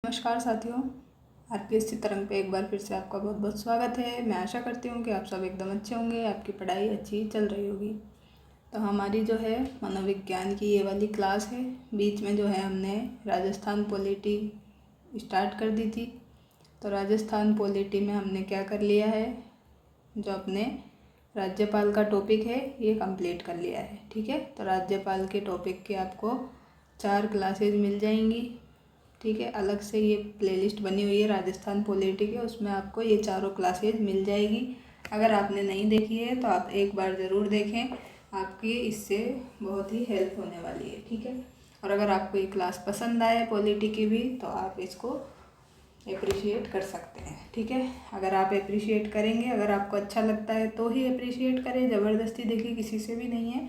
नमस्कार साथियों, आरपीएससी तरंग पे एक बार फिर से आपका बहुत बहुत स्वागत है। मैं आशा करती हूँ कि आप सब एकदम अच्छे होंगे, आपकी पढ़ाई अच्छी चल रही होगी। तो हमारी जो है मनोविज्ञान की ये वाली क्लास है। बीच में जो है हमने राजस्थान पॉलिटी स्टार्ट कर दी थी। तो राजस्थान पॉलिटी में हमने क्या कर लिया है, जो अपने राज्यपाल का टॉपिक है ये कंप्लीट कर लिया है। ठीक है, तो राज्यपाल के टॉपिक के आपको 4 क्लासेज मिल जाएंगी। ठीक है, अलग से ये प्लेलिस्ट बनी हुई है राजस्थान पॉलिटी के, उसमें आपको ये चारों क्लासेज मिल जाएगी। अगर आपने नहीं देखी है तो आप एक बार ज़रूर देखें, आपकी इससे बहुत ही हेल्प होने वाली है। ठीक है, और अगर आपको ये क्लास पसंद आए पॉलिटी की भी तो आप इसको अप्रिशिएट कर सकते हैं। ठीक है, अगर आप अप्रिशिएट करेंगे, अगर आपको अच्छा लगता है तो ही अप्रिशिएट करें, ज़बरदस्ती देखिए किसी से भी नहीं है।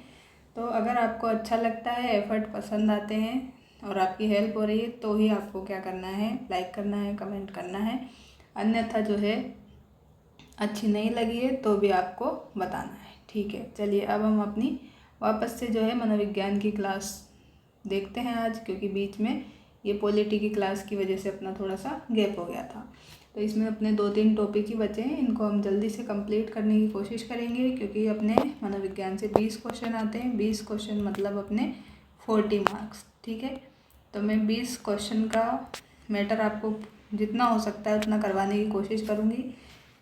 तो अगर आपको अच्छा लगता है, एफर्ट पसंद आते हैं और आपकी हेल्प हो रही है तो ही आपको क्या करना है, लाइक करना है, कमेंट करना है। अन्यथा जो है अच्छी नहीं लगी है तो भी आपको बताना है। ठीक है, चलिए अब हम अपनी वापस से जो है मनोविज्ञान की क्लास देखते हैं आज, क्योंकि बीच में ये पॉलिटी की क्लास की वजह से अपना थोड़ा सा गैप हो गया था। तो इसमें अपने 2-3 टॉपिक ही बचे हैं, इनको हम जल्दी से कंप्लीट करने की कोशिश करेंगे, क्योंकि अपने मनोविज्ञान से 20 क्वेश्चन आते हैं। 20 क्वेश्चन मतलब अपने 40 मार्क्स। ठीक है, तो मैं 20 क्वेश्चन का मैटर आपको जितना हो सकता है उतना करवाने की कोशिश करूँगी।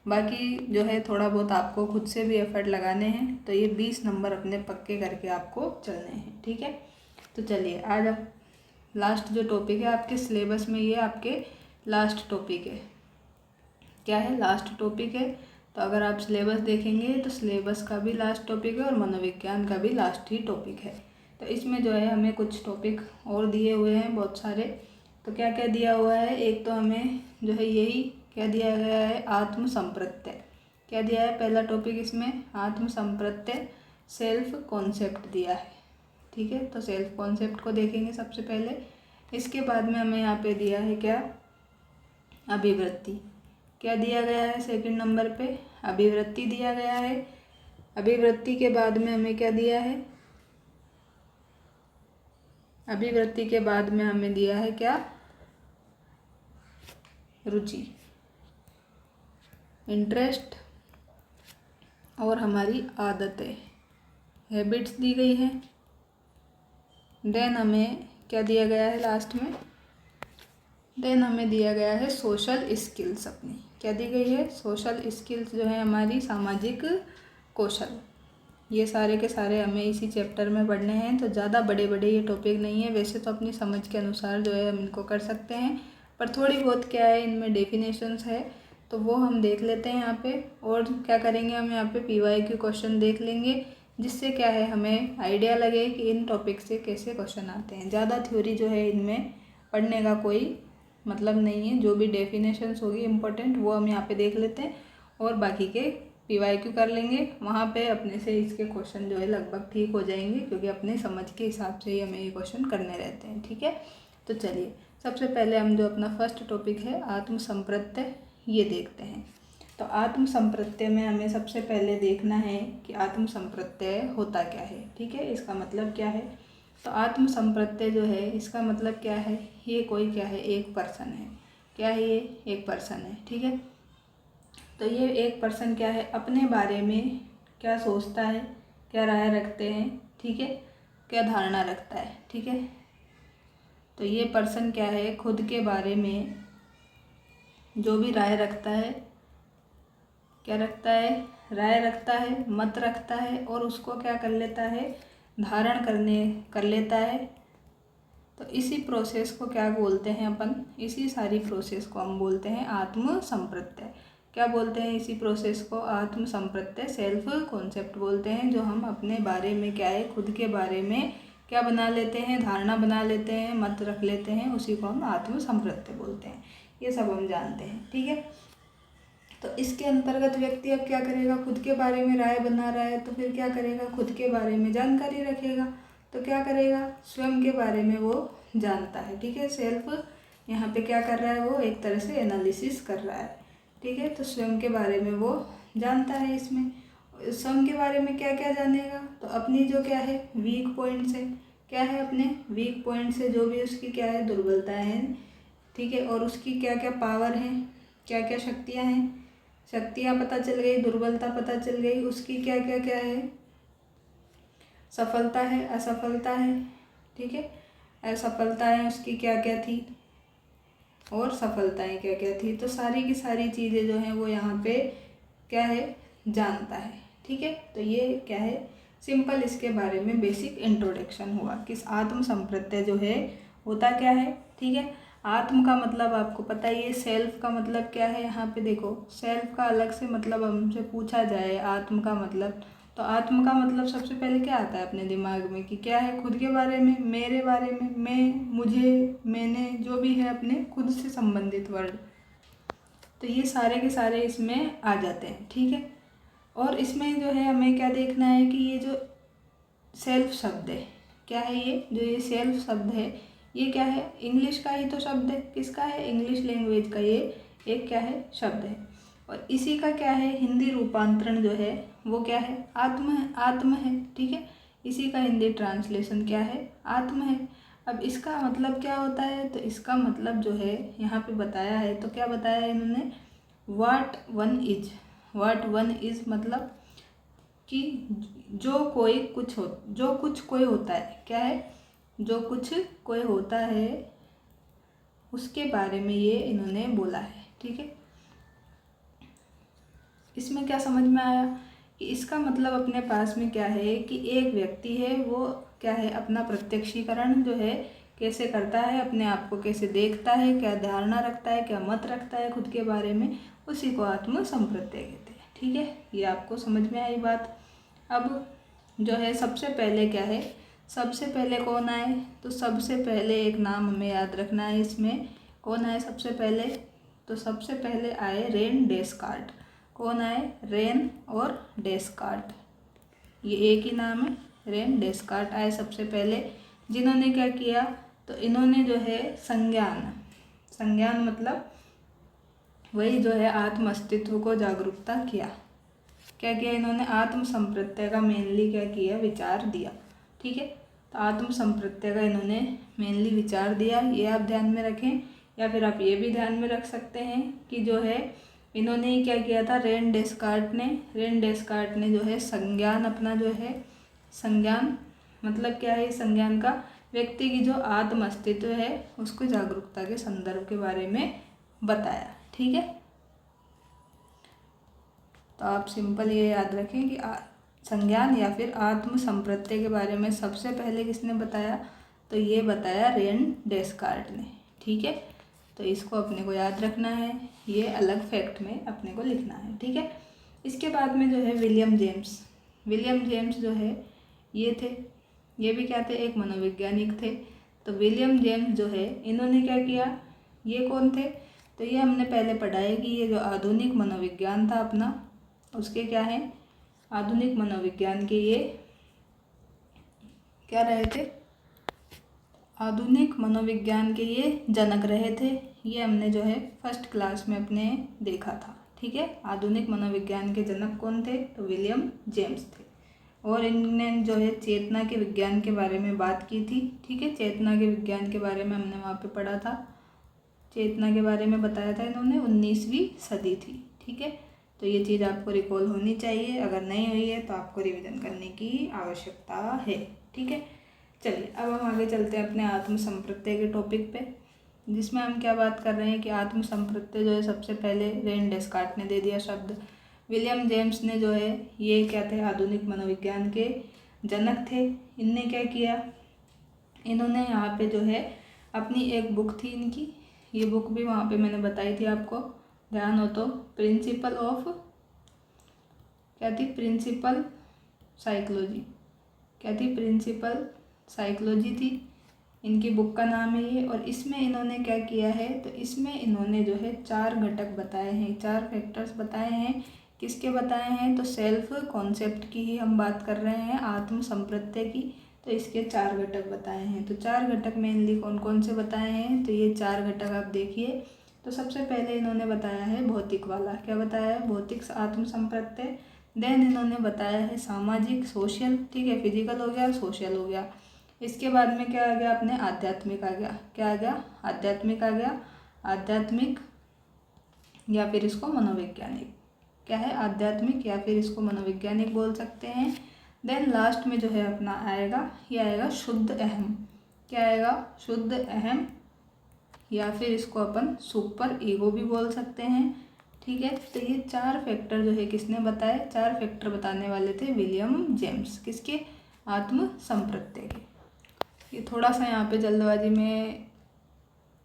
बाकी जो है थोड़ा बहुत आपको खुद से भी एफर्ट लगाने हैं। तो ये 20 नंबर अपने पक्के करके आपको चलने हैं। ठीक है, तो चलिए आज आप लास्ट जो टॉपिक है आपके सिलेबस में, ये आपके लास्ट टॉपिक है। क्या है, लास्ट टॉपिक है। तो अगर आप सिलेबस देखेंगे तो सिलेबस का भी लास्ट टॉपिक है और मनोविज्ञान का भी लास्ट ही टॉपिक है। तो इसमें जो है हमें कुछ टॉपिक और दिए हुए हैं बहुत सारे। तो क्या क्या दिया हुआ है, एक तो हमें जो है यही क्या दिया गया है, आत्म संप्रत्यय। क्या दिया है पहला टॉपिक इसमें, आत्म संप्रत्यय, सेल्फ कॉन्सेप्ट दिया है। ठीक है, तो सेल्फ कॉन्सेप्ट को देखेंगे सबसे पहले। इसके बाद में हमें यहाँ पे दिया है क्या, अभिवृत्ति। क्या दिया गया है सेकंड नंबर पे, अभिवृत्ति दिया गया है। अभिवृत्ति के बाद में हमें क्या दिया है, अभिवृत्ति के बाद में हमें दिया है क्या, रुचि, इंटरेस्ट और हमारी आदतें, हैबिट्स दी गई हैं। देन हमें क्या दिया गया है लास्ट में, देन हमें दिया गया है सोशल स्किल्स। अपनी क्या दी गई है, सोशल स्किल्स जो है हमारी सामाजिक कौशल। ये सारे के सारे हमें इसी चैप्टर में पढ़ने हैं। तो ज़्यादा बड़े बड़े ये टॉपिक नहीं है, वैसे तो अपनी समझ के अनुसार जो है हम इनको कर सकते हैं, पर थोड़ी बहुत क्या है इनमें डेफिनेशंस है तो वो हम देख लेते हैं यहाँ पे। और क्या करेंगे, हम यहाँ पे PYQ क्वेश्चन देख लेंगे, जिससे क्या है हमें आइडिया लगे कि इन टॉपिक से कैसे क्वेश्चन आते हैं। ज़्यादा थ्योरी जो है इनमें पढ़ने का कोई मतलब नहीं है। जो भी डेफिनेशंस होगी इम्पोर्टेंट वो हम यहाँ पे देख लेते हैं और बाकी के PYQ कर लेंगे। वहाँ पे अपने से इसके क्वेश्चन जो है लगभग ठीक हो जाएंगे, क्योंकि अपने समझ के हिसाब से ही हमें ये क्वेश्चन करने रहते हैं। ठीक है, तो चलिए सबसे पहले हम जो अपना फर्स्ट टॉपिक है आत्म संप्रत्यय ये देखते हैं। तो आत्म संप्रत्यय में हमें सबसे पहले देखना है कि आत्म संप्रत्यय होता क्या है। ठीक है, इसका मतलब क्या है। तो आत्म संप्रत्यय जो है इसका मतलब क्या है, ये कोई क्या है, एक पर्सन है। क्या है, ये एक पर्सन है। ठीक है, तो ये एक पर्सन क्या है, अपने बारे में क्या सोचता है, क्या राय रखते हैं। ठीक है, क्या धारणा रखता है। ठीक है, तो ये पर्सन क्या है, खुद के बारे में जो भी राय रखता है, क्या रखता है, राय रखता है, मत रखता है और उसको क्या कर लेता है, धारण कर लेता है। तो इसी प्रोसेस को क्या बोलते हैं अपन, इसी सारी प्रोसेस को हम बोलते हैं आत्म संप्रत्यय। क्या बोलते हैं इसी प्रोसेस को, आत्म संप्रत्यय, सेल्फ कॉन्सेप्ट बोलते हैं। जो हम अपने बारे में क्या है, खुद के बारे में क्या बना लेते हैं, धारणा बना लेते हैं, मत रख लेते हैं, उसी को हम आत्म संप्रत्यय बोलते हैं। ये सब हम जानते हैं। ठीक है, तो इसके अंतर्गत व्यक्ति अब क्या करेगा, खुद के बारे में राय बना रहा है तो फिर क्या करेगा, खुद के बारे में जानकारी रखेगा। तो क्या करेगा, स्वयं के बारे में वो जानता है। ठीक है, सेल्फ यहाँ पे क्या कर रहा है, वो एक तरह से एनालिसिस कर रहा है। ठीक है, तो स्वयं के बारे में वो जानता है। इसमें स्वयं के बारे में क्या क्या जानेगा, तो अपनी जो क्या है वीक पॉइंट्स है, क्या है अपने वीक पॉइंट्स है, जो भी उसकी क्या है दुर्बलताएं हैं। ठीक है। और उसकी क्या क्या पावर है, क्या क्या शक्तियाँ हैं, शक्तियाँ पता चल गई, दुर्बलता पता चल गई, उसकी क्या क्या क्या है, सफलता है, असफलता है, ठीक है। असफलताएं उसकी क्या क्या थी और सफलताएं क्या क्या थी, तो सारी की सारी चीज़ें जो हैं वो यहाँ पे क्या है, जानता है, ठीक है। तो ये क्या है, सिंपल इसके बारे में बेसिक इंट्रोडक्शन हुआ कि आत्म संप्रत्यय जो है होता क्या है, ठीक है। आत्म का मतलब आपको पता ही है, सेल्फ का मतलब क्या है। यहाँ पे देखो, सेल्फ का अलग से मतलब हमसे पूछा जाए आत्म का मतलब, तो आत्म का मतलब सबसे पहले क्या आता है अपने दिमाग में कि क्या है, खुद के बारे में, मेरे बारे में, मैं, मुझे, मैंने, जो भी है अपने खुद से संबंधित वर्ड, तो ये सारे के सारे इसमें आ जाते हैं, ठीक है। और इसमें जो है हमें क्या देखना है कि ये जो सेल्फ शब्द है, क्या है ये जो ये सेल्फ शब्द है, ये क्या है, इंग्लिश का ही तो शब्द है। किसका है, इंग्लिश लैंग्वेज का ये एक क्या है, शब्द है। और इसी का क्या है, हिंदी रूपांतरण जो है वो क्या है, आत्म है, ठीक है। इसी का हिंदी ट्रांसलेशन क्या है, आत्म है। अब इसका मतलब क्या होता है, तो इसका मतलब जो है यहाँ पे बताया है, तो क्या बताया है इन्होंने, वाट वन इज मतलब कि जो कुछ कोई होता है, क्या है, जो कुछ कोई होता है उसके बारे में ये इन्होंने बोला है, ठीक है। इसमें क्या समझ में आया कि इसका मतलब अपने पास में क्या है कि एक व्यक्ति है वो क्या है, अपना प्रत्यक्षीकरण जो है कैसे करता है, अपने आप को कैसे देखता है, क्या धारणा रखता है, क्या मत रखता है खुद के बारे में, उसी को आत्म संप्रत्यय कहते हैं, ठीक है। ये आपको समझ में आई बात। अब जो है सबसे पहले क्या है, सबसे पहले कौन आए, तो सबसे पहले एक नाम हमें याद रखना है, इसमें कौन आए सबसे पहले, तो सबसे पहले आए रेन डेस्कार्ट। कौन आए, रेन और डेस्कार्ट, ये एक ही नाम है, रेन डेस्कार्ट आए सबसे पहले, जिन्होंने क्या किया, तो इन्होंने जो है संज्ञान मतलब वही जो है आत्म अस्तित्व को जागरूकता किया। क्या किया इन्होंने, आत्म संप्रत्यय का मेनली क्या किया, विचार दिया, ठीक है। तो आत्म संप्रत्यय का इन्होंने मेनली विचार दिया, ये आप ध्यान में रखें। या फिर आप ये भी ध्यान में रख सकते हैं कि जो है इन्होंने क्या किया था, रेन डेस्कार्ट ने जो है संज्ञान अपना जो है, संज्ञान मतलब क्या है, संज्ञान का व्यक्ति की जो आत्म अस्तित्व है उसको जागरूकता के संदर्भ के बारे में बताया, ठीक है। तो आप सिंपल ये याद रखें कि संज्ञान या फिर आत्म संप्रत्यय के बारे में सबसे पहले किसने बताया, तो ये बताया रेन डेस्कार्ट ने, ठीक है। तो इसको अपने को याद रखना है, ये अलग फैक्ट में अपने को लिखना है, ठीक है। इसके बाद में जो है विलियम जेम्स जो है ये थे, ये भी क्या थे, एक मनोवैज्ञानिक थे। तो विलियम जेम्स जो है इन्होंने क्या किया, ये कौन थे, तो ये हमने पहले पढ़ा है कि ये जो आधुनिक मनोविज्ञान था अपना, उसके क्या है, आधुनिक मनोविज्ञान के ये क्या रहे थे, आधुनिक मनोविज्ञान के ये जनक रहे थे। ये हमने जो है फर्स्ट क्लास में अपने देखा था, ठीक है। आधुनिक मनोविज्ञान के जनक कौन थे, तो विलियम जेम्स थे। और इनने जो है चेतना के विज्ञान के बारे में बात की थी, ठीक है। चेतना के विज्ञान के बारे में हमने वहाँ पे पढ़ा था, चेतना के बारे में बताया था इन्होंने, 19वीं सदी थी, ठीक है। तो ये चीज़ आपको रिकॉल होनी चाहिए, अगर नहीं हुई है तो आपको रिवीजन करने की आवश्यकता है, ठीक है। चलिए अब हम आगे चलते हैं अपने आत्म संप्रत्यय के टॉपिक पे, जिसमें हम क्या बात कर रहे हैं कि आत्म संप्रत्यय जो है सबसे पहले रेन डेस्कार्ट ने दे दिया शब्द। विलियम जेम्स ने जो है ये क्या थे, आधुनिक मनोविज्ञान के जनक थे। इनने क्या किया, इन्होंने यहाँ पे जो है अपनी एक बुक थी इनकी, ये बुक भी वहाँ पे मैंने बताई थी आपको, ध्यान हो तो, प्रिंसिपल ऑफ क्या थी, प्रिंसिपल साइकोलॉजी, क्या थी, प्रिंसिपल साइकोलॉजी थी इनकी बुक का नाम है ये। और इसमें इन्होंने क्या किया है, तो इसमें इन्होंने जो है 4 घटक बताए हैं, 4 फैक्टर्स बताए हैं। किसके बताए हैं, तो सेल्फ कॉन्सेप्ट की ही हम बात कर रहे हैं, आत्म संप्रत्यय की। तो इसके 4 घटक बताए हैं। तो 4 घटक मेनली कौन कौन से बताए हैं, तो ये 4 घटक आप देखिए। तो सबसे पहले इन्होंने बताया है भौतिक वाला, क्या बताया है, भौतिक आत्म संप्रत्यय। देन इन्होंने बताया है सामाजिक, सोशल, ठीक है, फिजिकल हो गया और सोशल हो गया। इसके बाद में क्या आ गया, अपने आध्यात्मिक आ गया, क्या आ गया, आध्यात्मिक आ गया। आध्यात्मिक या फिर इसको मनोवैज्ञानिक। क्या है? आध्यात्मिक या फिर इसको मनोवैज्ञानिक बोल सकते हैं। देन लास्ट में जो है अपना आएगा, ये आएगा शुद्ध अहम। क्या आएगा? शुद्ध अहम, या फिर इसको अपन सुपर ईगो भी बोल सकते हैं। ठीक है, तो ये 4 फैक्टर जो है किसने बताए? 4 फैक्टर बताने वाले थे विलियम जेम्स। किसके? आत्म संप्रत्यय के। ये थोड़ा सा यहाँ पे जल्दबाजी में,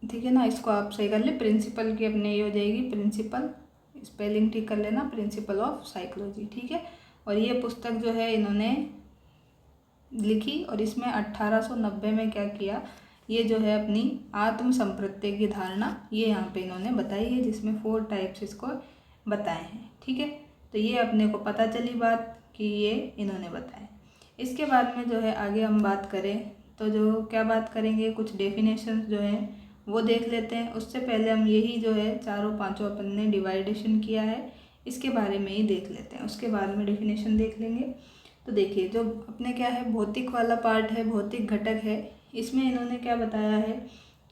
ठीक है ना, इसको आप सही कर ले। प्रिंसिपल की अपने ये हो जाएगी, प्रिंसिपल, स्पेलिंग ठीक कर लेना, प्रिंसिपल ऑफ साइकोलॉजी। ठीक है, और ये पुस्तक जो है इन्होंने लिखी और इसमें 1890 में क्या किया, ये जो है अपनी आत्म संप्रत्यय की धारणा ये यहाँ पे इन्होंने बताई है, जिसमें 4 टाइप्स इसको बताए हैं। ठीक है, तो ये अपने को पता चली बात कि ये इन्होंने बताए। इसके बाद में जो है आगे हम बात करें तो जो क्या बात करेंगे, कुछ डेफिनेशंस जो हैं वो देख लेते हैं। उससे पहले हम यही जो है 4-5 अपन ने डिवाइडेशन किया है, इसके बारे में ही देख लेते हैं, उसके बाद में डेफिनेशन देख लेंगे। तो देखिए, जो अपने क्या है भौतिक वाला पार्ट है, भौतिक घटक है, इसमें इन्होंने क्या बताया है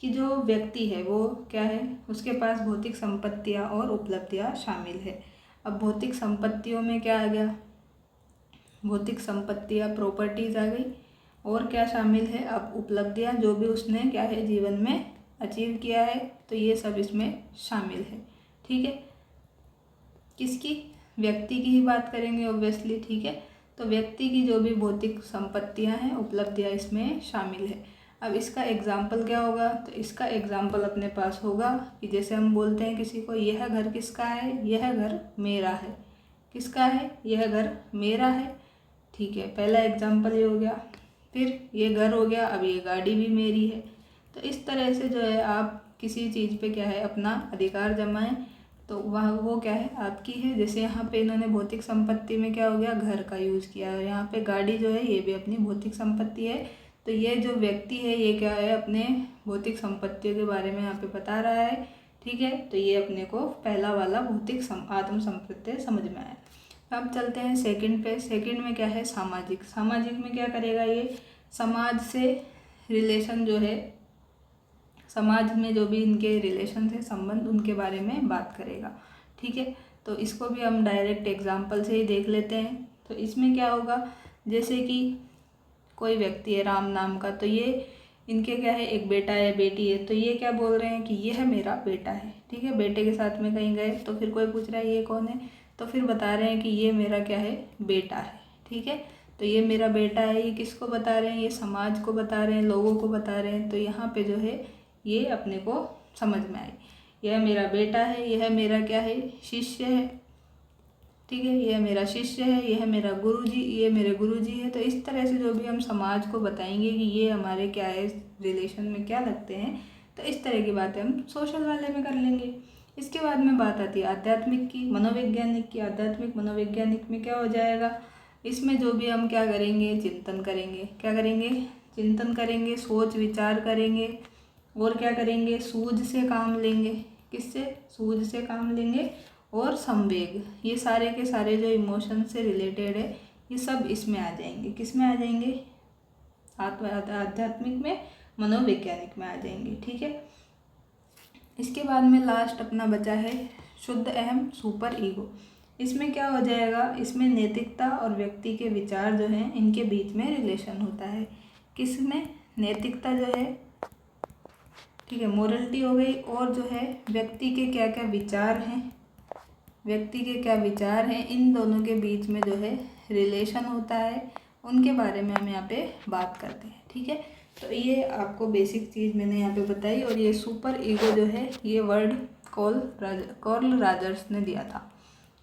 कि जो व्यक्ति है वो क्या है, उसके पास भौतिक संपत्तियां और उपलब्धियां शामिल है। अब भौतिक संपत्तियों में क्या आ गया? भौतिक संपत्तियां, प्रॉपर्टीज आ गई, और क्या शामिल है? अब उपलब्धियां, जो भी उसने क्या है जीवन में अचीव किया है, तो ये सब इसमें शामिल है। ठीक है, किसकी? व्यक्ति की ही बात करेंगे ऑब्वियसली। ठीक है, तो व्यक्ति की जो भी भौतिक संपत्तियां हैं, उपलब्धियां इसमें शामिल है। अब इसका एग्जाम्पल क्या होगा? तो इसका एग्जाम्पल अपने पास होगा कि जैसे हम बोलते हैं किसी को, यह घर किसका है? यह घर मेरा है। किसका है? यह घर मेरा है। ठीक है, पहला एग्जाम्पल ये हो गया। फिर ये घर हो गया, अब ये गाड़ी भी मेरी है। तो इस तरह से जो है आप किसी चीज़ पे क्या है अपना अधिकार जमाएं, तो वह वो क्या है आपकी है। जैसे यहाँ पे इन्होंने भौतिक संपत्ति में क्या हो गया, घर का यूज़ किया है। यहाँ पे गाड़ी जो है ये भी अपनी भौतिक संपत्ति है। तो ये जो व्यक्ति है ये क्या है, अपने भौतिक संपत्तियों के बारे में यहाँ पे बता रहा है। ठीक है, तो ये अपने को पहला वाला भौतिक आत्म संप्रत्यय समझ में आया। अब चलते हैं सेकंड पे। सेकंड में क्या है? सामाजिक। सामाजिक में क्या करेगा, ये समाज से रिलेशन जो है, समाज में जो भी इनके रिलेशन है, संबंध, उनके बारे में बात करेगा। ठीक है, तो इसको भी हम डायरेक्ट एग्जाम्पल से ही देख लेते हैं। तो इसमें क्या होगा, जैसे कि कोई व्यक्ति है राम नाम का, तो ये इनके क्या है, एक बेटा है, बेटी है। तो ये क्या बोल रहे हैं कि यह मेरा बेटा है। ठीक है, बेटे के साथ में कहीं गए तो फिर कोई पूछ रहा है ये कौन है, तो फिर बता रहे हैं कि ये मेरा क्या है, बेटा है। ठीक है, तो ये मेरा बेटा है, ये किसको बता रहे हैं? ये समाज को बता रहे हैं, लोगों को बता रहे हैं। तो यहाँ पे जो है ये अपने को समझ में आई, यह मेरा बेटा है, यह मेरा क्या है, शिष्य है। ठीक है, यह मेरा शिष्य है, यह मेरा गुरुजी, ये मेरे गुरुजी है। तो इस तरह से जो भी हम समाज को बताएंगे कि ये हमारे क्या है, रिलेशन में क्या लगते हैं, तो इस तरह की बातें हम सोशल वाले में कर लेंगे। इसके बाद में बात आती है आध्यात्मिक की, मनोवैज्ञानिक की। आध्यात्मिक मनोवैज्ञानिक में क्या हो जाएगा, इसमें जो भी हम क्या करेंगे, चिंतन करेंगे। क्या करेंगे? चिंतन करेंगे, सोच विचार करेंगे, और क्या करेंगे, सूझ से काम लेंगे। किससे? सूझ से काम लेंगे। और संवेग, ये सारे के सारे जो इमोशन से रिलेटेड है, ये सब इसमें आ जाएंगे। किस में आ जाएंगे? आध्यात्मिक में, मनोवैज्ञानिक में आ जाएंगे। ठीक है, इसके बाद में लास्ट अपना बचा है शुद्ध अहम, सुपर ईगो। इसमें क्या हो जाएगा, इसमें नैतिकता और व्यक्ति के विचार जो हैं इनके बीच में रिलेशन होता है। किसमें? नैतिकता जो है, ठीक है, मोरलिटी हो गई, और जो है व्यक्ति के क्या क्या विचार हैं, व्यक्ति के क्या विचार हैं, इन दोनों के बीच में जो है रिलेशन होता है, उनके बारे में हम यहाँ पे बात करते हैं। ठीक है, तो ये आपको बेसिक चीज़ मैंने यहाँ पे बताई। और ये सुपर ईगो जो है, ये वर्ड कार्ल रॉजर्स ने दिया था,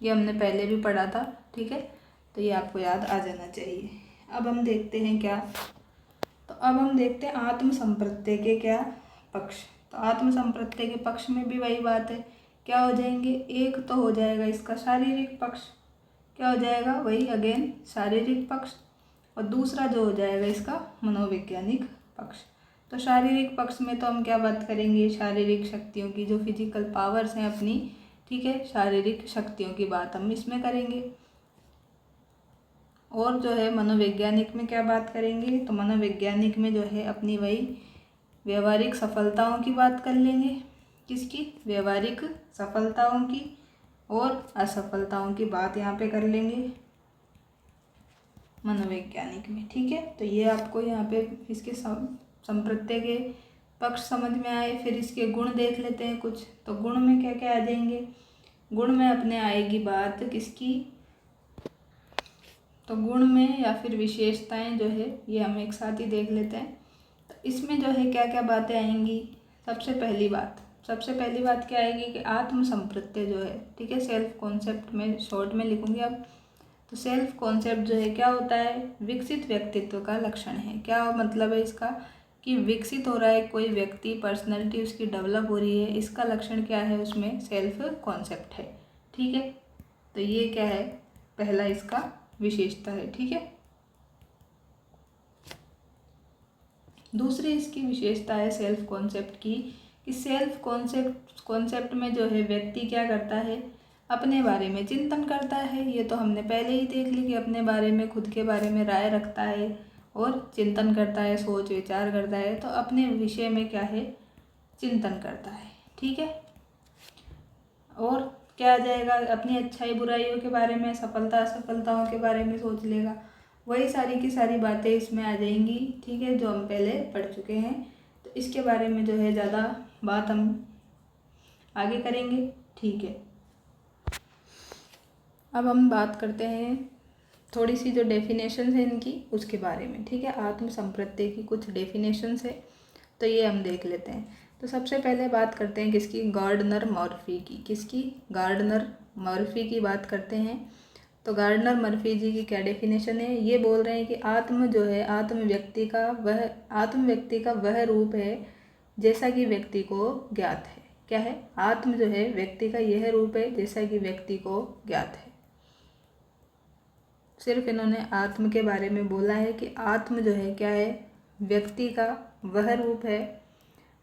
ये हमने पहले भी पढ़ा था। ठीक है, तो ये आपको याद आ जाना चाहिए। अब हम देखते हैं क्या, तो अब हम देखते हैं आत्म संप्रत्यय के क्या पक्ष। तो आत्म संप्रत्यय के पक्ष में भी वही बात है, क्या हो जाएंगे, एक तो हो जाएगा इसका शारीरिक पक्ष। क्या हो जाएगा? वही अगेन शारीरिक पक्ष। और दूसरा जो हो जाएगा इसका मनोवैज्ञानिक पक्ष। तो शारीरिक पक्ष में तो हम क्या बात करेंगे, शारीरिक शक्तियों की, जो फिजिकल पावर्स हैं अपनी। ठीक है, शारीरिक शक्तियों की बात हम इसमें करेंगे। और जो है मनोवैज्ञानिक में क्या बात करेंगे, तो मनोवैज्ञानिक में जो है अपनी वही व्यवहारिक सफलताओं की बात कर लेंगे। किसकी, व्यवहारिक सफलताओं की और असफलताओं की बात यहाँ पे कर लेंगे मनोवैज्ञानिक में। ठीक है, तो ये आपको यहाँ पे इसके संप्रत्यय के पक्ष समझ में आए। फिर इसके गुण देख लेते हैं कुछ। तो गुण में क्या क्या आ जाएंगे, गुण में अपने आएगी बात किसकी, तो गुण में या फिर विशेषताएं जो है ये हम एक साथ ही देख लेते हैं। तो इसमें जो है क्या क्या बातें आएंगी, सबसे पहली बात क्या आएगी कि आत्म संप्रत्यय जो है, ठीक है, सेल्फ कॉन्सेप्ट में शॉर्ट में लिखूंगी अब। तो सेल्फ कॉन्सेप्ट जो है क्या होता है, विकसित व्यक्तित्व का लक्षण है। क्या मतलब है इसका, कि विकसित हो रहा है कोई व्यक्ति, पर्सनैलिटी उसकी डेवलप हो रही है, इसका लक्षण क्या है, उसमें सेल्फ कॉन्सेप्ट है। ठीक है, तो ये क्या है, पहला इसका विशेषता है। ठीक है, दूसरी इसकी विशेषता है सेल्फ कॉन्सेप्ट की, कि सेल्फ कॉन्सेप्ट में जो है व्यक्ति क्या करता है, अपने बारे में चिंतन करता है। ये तो हमने पहले ही देख ली कि अपने बारे में, खुद के बारे में राय रखता है और चिंतन करता है, सोच विचार करता है। तो अपने विषय में क्या है, चिंतन करता है। ठीक है, और क्या आ जाएगा, अपनी अच्छाई बुराइयों के बारे में, सफलता असफलताओं के बारे में सोच लेगा। वही सारी की सारी बातें इसमें आ जाएंगी। ठीक है, जो हम पहले पढ़ चुके हैं। तो इसके बारे में जो है ज़्यादा बात हम आगे करेंगे। ठीक है, अब हम बात करते हैं थोड़ी सी जो डेफिनेशन है इनकी, उसके बारे में। ठीक है, आत्म संप्रत्यय की कुछ डेफिनेशंस है, तो ये हम देख लेते हैं। तो सबसे पहले बात करते हैं किसकी, गार्डनर मर्फी की। किसकी, गार्डनर मर्फी की बात करते हैं। तो गार्डनर मर्फी जी की क्या डेफिनेशन है, ये बोल रहे हैं कि आत्म जो है, आत्म व्यक्ति का वह रूप है जैसा कि व्यक्ति को ज्ञात है। क्या है, आत्म जो है व्यक्ति का यह रूप है जैसा कि व्यक्ति को ज्ञात है। सिर्फ इन्होंने आत्म के बारे में बोला है कि आत्म जो है क्या है, व्यक्ति का वह रूप है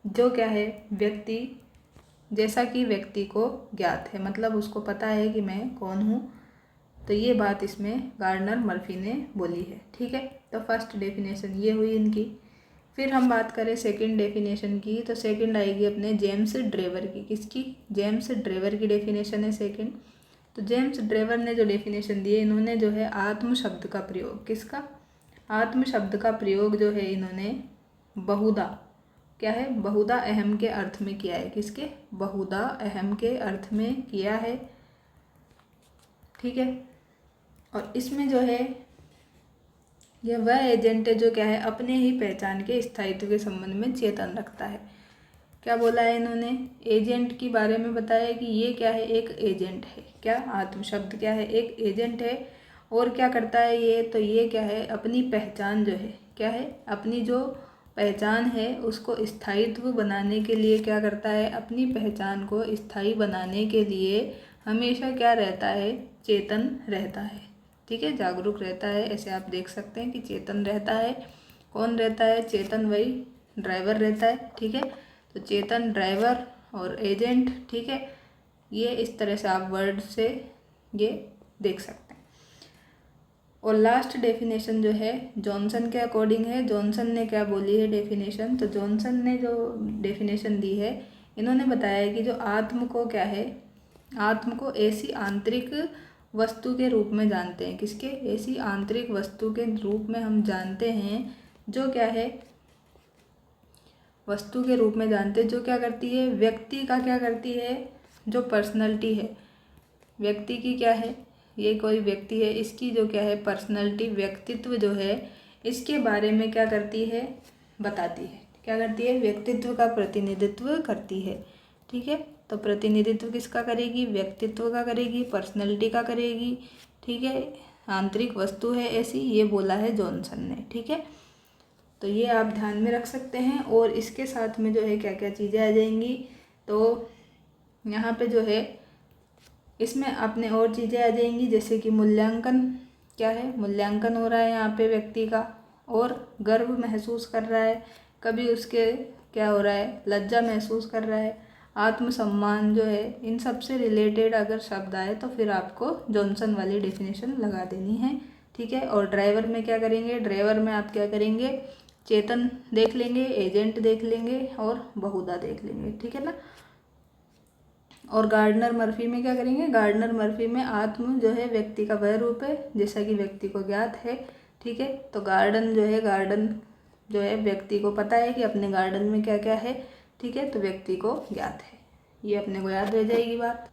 जो क्या है, व्यक्ति जैसा कि व्यक्ति को ज्ञात है, मतलब उसको पता है कि मैं कौन हूँ। तो ये बात इसमें गार्डनर मर्फी ने बोली है। ठीक है, तो फर्स्ट डेफिनेशन ये हुई इनकी। फिर हम बात करें सेकंड डेफिनेशन की, तो सेकंड आएगी अपने जेम्स ड्रेवर की। किसकी, जेम्स ड्रेवर की डेफिनेशन है सेकंड। तो जेम्स ड्रेवर ने जो डेफिनेशन दी है, इन्होंने जो है आत्म शब्द का प्रयोग, किसका, आत्म शब्द का प्रयोग जो है इन्होंने बहुधा, क्या है, बहुधा अहम के अर्थ में किया है। किसके, बहुधा अहम के अर्थ में किया है। ठीक है, और इसमें जो है यह वह एजेंट है जो क्या है, अपने ही पहचान के स्थायित्व के संबंध में चेतन रखता है। क्या बोला है इन्होंने, एजेंट के बारे में बताया कि ये क्या है, एक एजेंट है। क्या, आत्म शब्द क्या है, एक एजेंट है। और क्या करता है ये, तो ये क्या है, अपनी पहचान जो है, क्या है, अपनी जो पहचान है उसको स्थायित्व बनाने के लिए क्या करता है, अपनी पहचान को स्थायी बनाने के लिए हमेशा क्या रहता है, चेतन रहता है। ठीक है, जागरूक रहता है। ऐसे आप देख सकते हैं कि चेतन रहता है। कौन रहता है, चेतन वही ड्राइवर रहता है। ठीक है, तो चेतन, ड्राइवर और एजेंट। ठीक है, ये इस तरह से आप वर्ड से ये देख सकते हैं। और लास्ट डेफिनेशन जो है जॉनसन के अकॉर्डिंग है। जॉनसन ने क्या बोली है डेफिनेशन, तो जॉनसन ने जो डेफिनेशन दी है, इन्होंने बताया है कि जो आत्म को क्या है, आत्म को ऐसी आंतरिक वस्तु के रूप में जानते हैं। किसके, ऐसी आंतरिक वस्तु के रूप में हम जानते हैं जो क्या है, वस्तु के रूप में जानते हैं जो क्या करती है, व्यक्ति का क्या करती है, जो पर्सनैलिटी है व्यक्ति की, क्या है, ये कोई व्यक्ति है, इसकी जो क्या है पर्सनैलिटी, व्यक्तित्व जो है, इसके बारे में क्या करती है, बताती है। क्या करती है, व्यक्तित्व का प्रतिनिधित्व करती है। ठीक है, तो प्रतिनिधित्व किसका करेगी, व्यक्तित्व का करेगी, पर्सनैलिटी का करेगी। ठीक है, आंतरिक वस्तु है ऐसी, ये बोला है जॉनसन ने। ठीक है, तो ये आप ध्यान में रख सकते हैं। और इसके साथ में जो है क्या क्या चीज़ें आ जाएंगी, तो यहाँ पे जो है इसमें अपने और चीज़ें आ जाएंगी, जैसे कि मूल्यांकन। क्या है, मूल्यांकन हो रहा है यहाँ पे व्यक्ति का, और गर्व महसूस कर रहा है, कभी उसके क्या हो रहा है, लज्जा महसूस कर रहा है, आत्मसम्मान जो है, इन सब से रिलेटेड अगर शब्द आए तो फिर आपको जॉनसन वाली डेफिनेशन लगा देनी है। ठीक है, और ड्राइवर में क्या करेंगे, ड्राइवर में आप क्या करेंगे, चेतन देख लेंगे, एजेंट देख लेंगे और बहुधा देख लेंगे। ठीक है ना, और गार्डनर मर्फी में क्या करेंगे, गार्डनर मर्फी में आत्म जो है व्यक्ति का वह रूप है जैसा कि व्यक्ति को ज्ञात है। ठीक है, तो गार्डन जो है व्यक्ति को पता है कि अपने गार्डन में क्या क्या है। ठीक है, तो व्यक्ति को ज्ञात है, ये अपने को याद रह जाएगी बात।